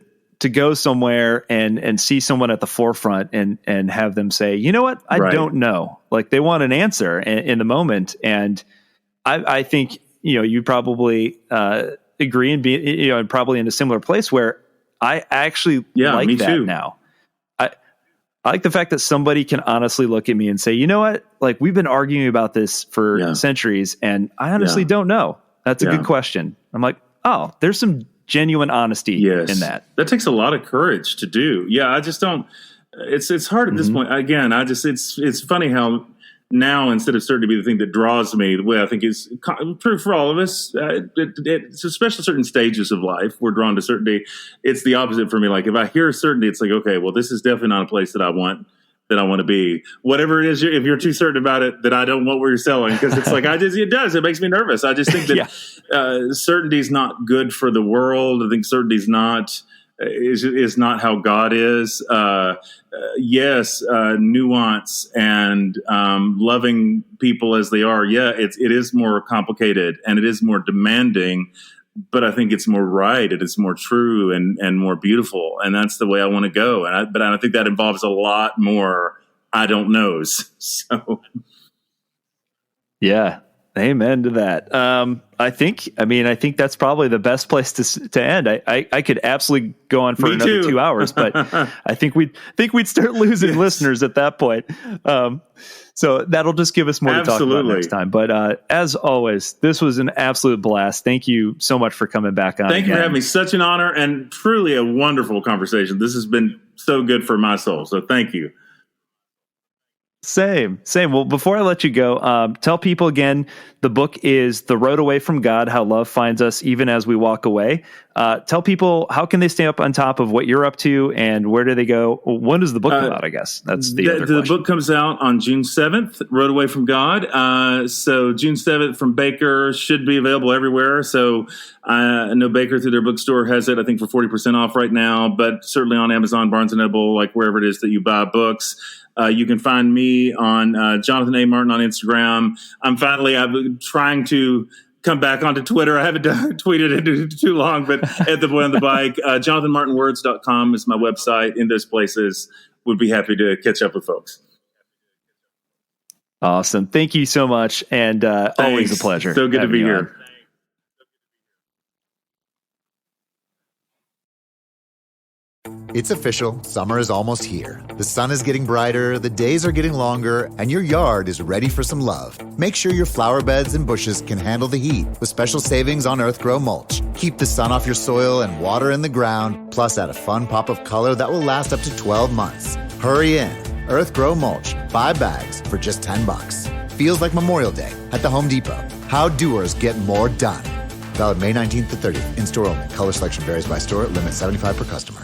[SPEAKER 4] go somewhere and see someone at the forefront and have them say, you know what, I don't know. Like they want an answer in the moment. And I think, you probably agree and be, and probably in a similar place where I actually like that too. Now. I like the fact that somebody can honestly look at me and say, you know what, like we've been arguing about this for centuries and I honestly don't know. That's a good question. I'm like, oh, there's some genuine honesty in that.
[SPEAKER 2] That takes a lot of courage to do. Yeah, I just don't. it's hard at this point. Again, it's funny how now, instead of certainty be the thing that draws me, the way I think is true for all of us, it's especially certain stages of life, we're drawn to certainty. It's the opposite for me. Like if I hear certainty, it's like, okay, well, this is definitely not a place that I want to be. Whatever it is, if you're too certain about it, that I don't want what you're selling, because it's like, it makes me nervous. I just think that certainty is not good for the world. I think certainty is not how God is. Yes, nuance and loving people as they are. Yeah, it is more complicated and it is more demanding, but I think it's more right and it's more true and more beautiful. And that's the way I want to go. But I think that involves a lot more I don't knows. So,
[SPEAKER 4] yeah. Amen to that. I think that's probably the best place to end. I could absolutely go on for
[SPEAKER 2] Me
[SPEAKER 4] another
[SPEAKER 2] too.
[SPEAKER 4] 2 hours, but I think we'd start losing listeners at that point. So that'll just give us more to talk about next time. But as always, this was an absolute blast. Thank you so much for coming back on.
[SPEAKER 2] Thank you for having me. Such an honor and truly a wonderful conversation. This has been so good for my soul. So thank you.
[SPEAKER 4] Same. Well, before I let you go, tell people again, the book is The Road Away from God, How Love Finds Us Even As We Walk Away. Tell people, how can they stay up on top of what you're up to and where do they go? When does the book come out, I guess? That's the other question.
[SPEAKER 2] The book comes out on June 7th, Road Away from God. So June 7th from Baker, should be available everywhere. So I know Baker through their bookstore has it, I think, for 40% off right now, but certainly on Amazon, Barnes & Noble, like wherever it is that you buy books. You can find me on Jonathan A. Martin on Instagram. I'm trying to come back onto Twitter. I haven't tweeted it too long, but at the Boy on the Bike, JonathanMartinWords.com is my website. In those places, would be happy to catch up with folks.
[SPEAKER 4] Awesome. Thank you so much. And always a pleasure.
[SPEAKER 2] So good to be here.
[SPEAKER 1] It's official. Summer is almost here. The sun is getting brighter, the days are getting longer, and your yard is ready for some love. Make sure your flower beds and bushes can handle the heat with special savings on Earthgrow mulch. Keep the sun off your soil and water in the ground, plus add a fun pop of color that will last up to 12 months. Hurry in. Earthgrow mulch, 5 bags for just $10. Feels like Memorial Day at the Home Depot. How doers get more done. Valid May 19th to 30th. In-store only. Color selection varies by store. Limit 75 per customer.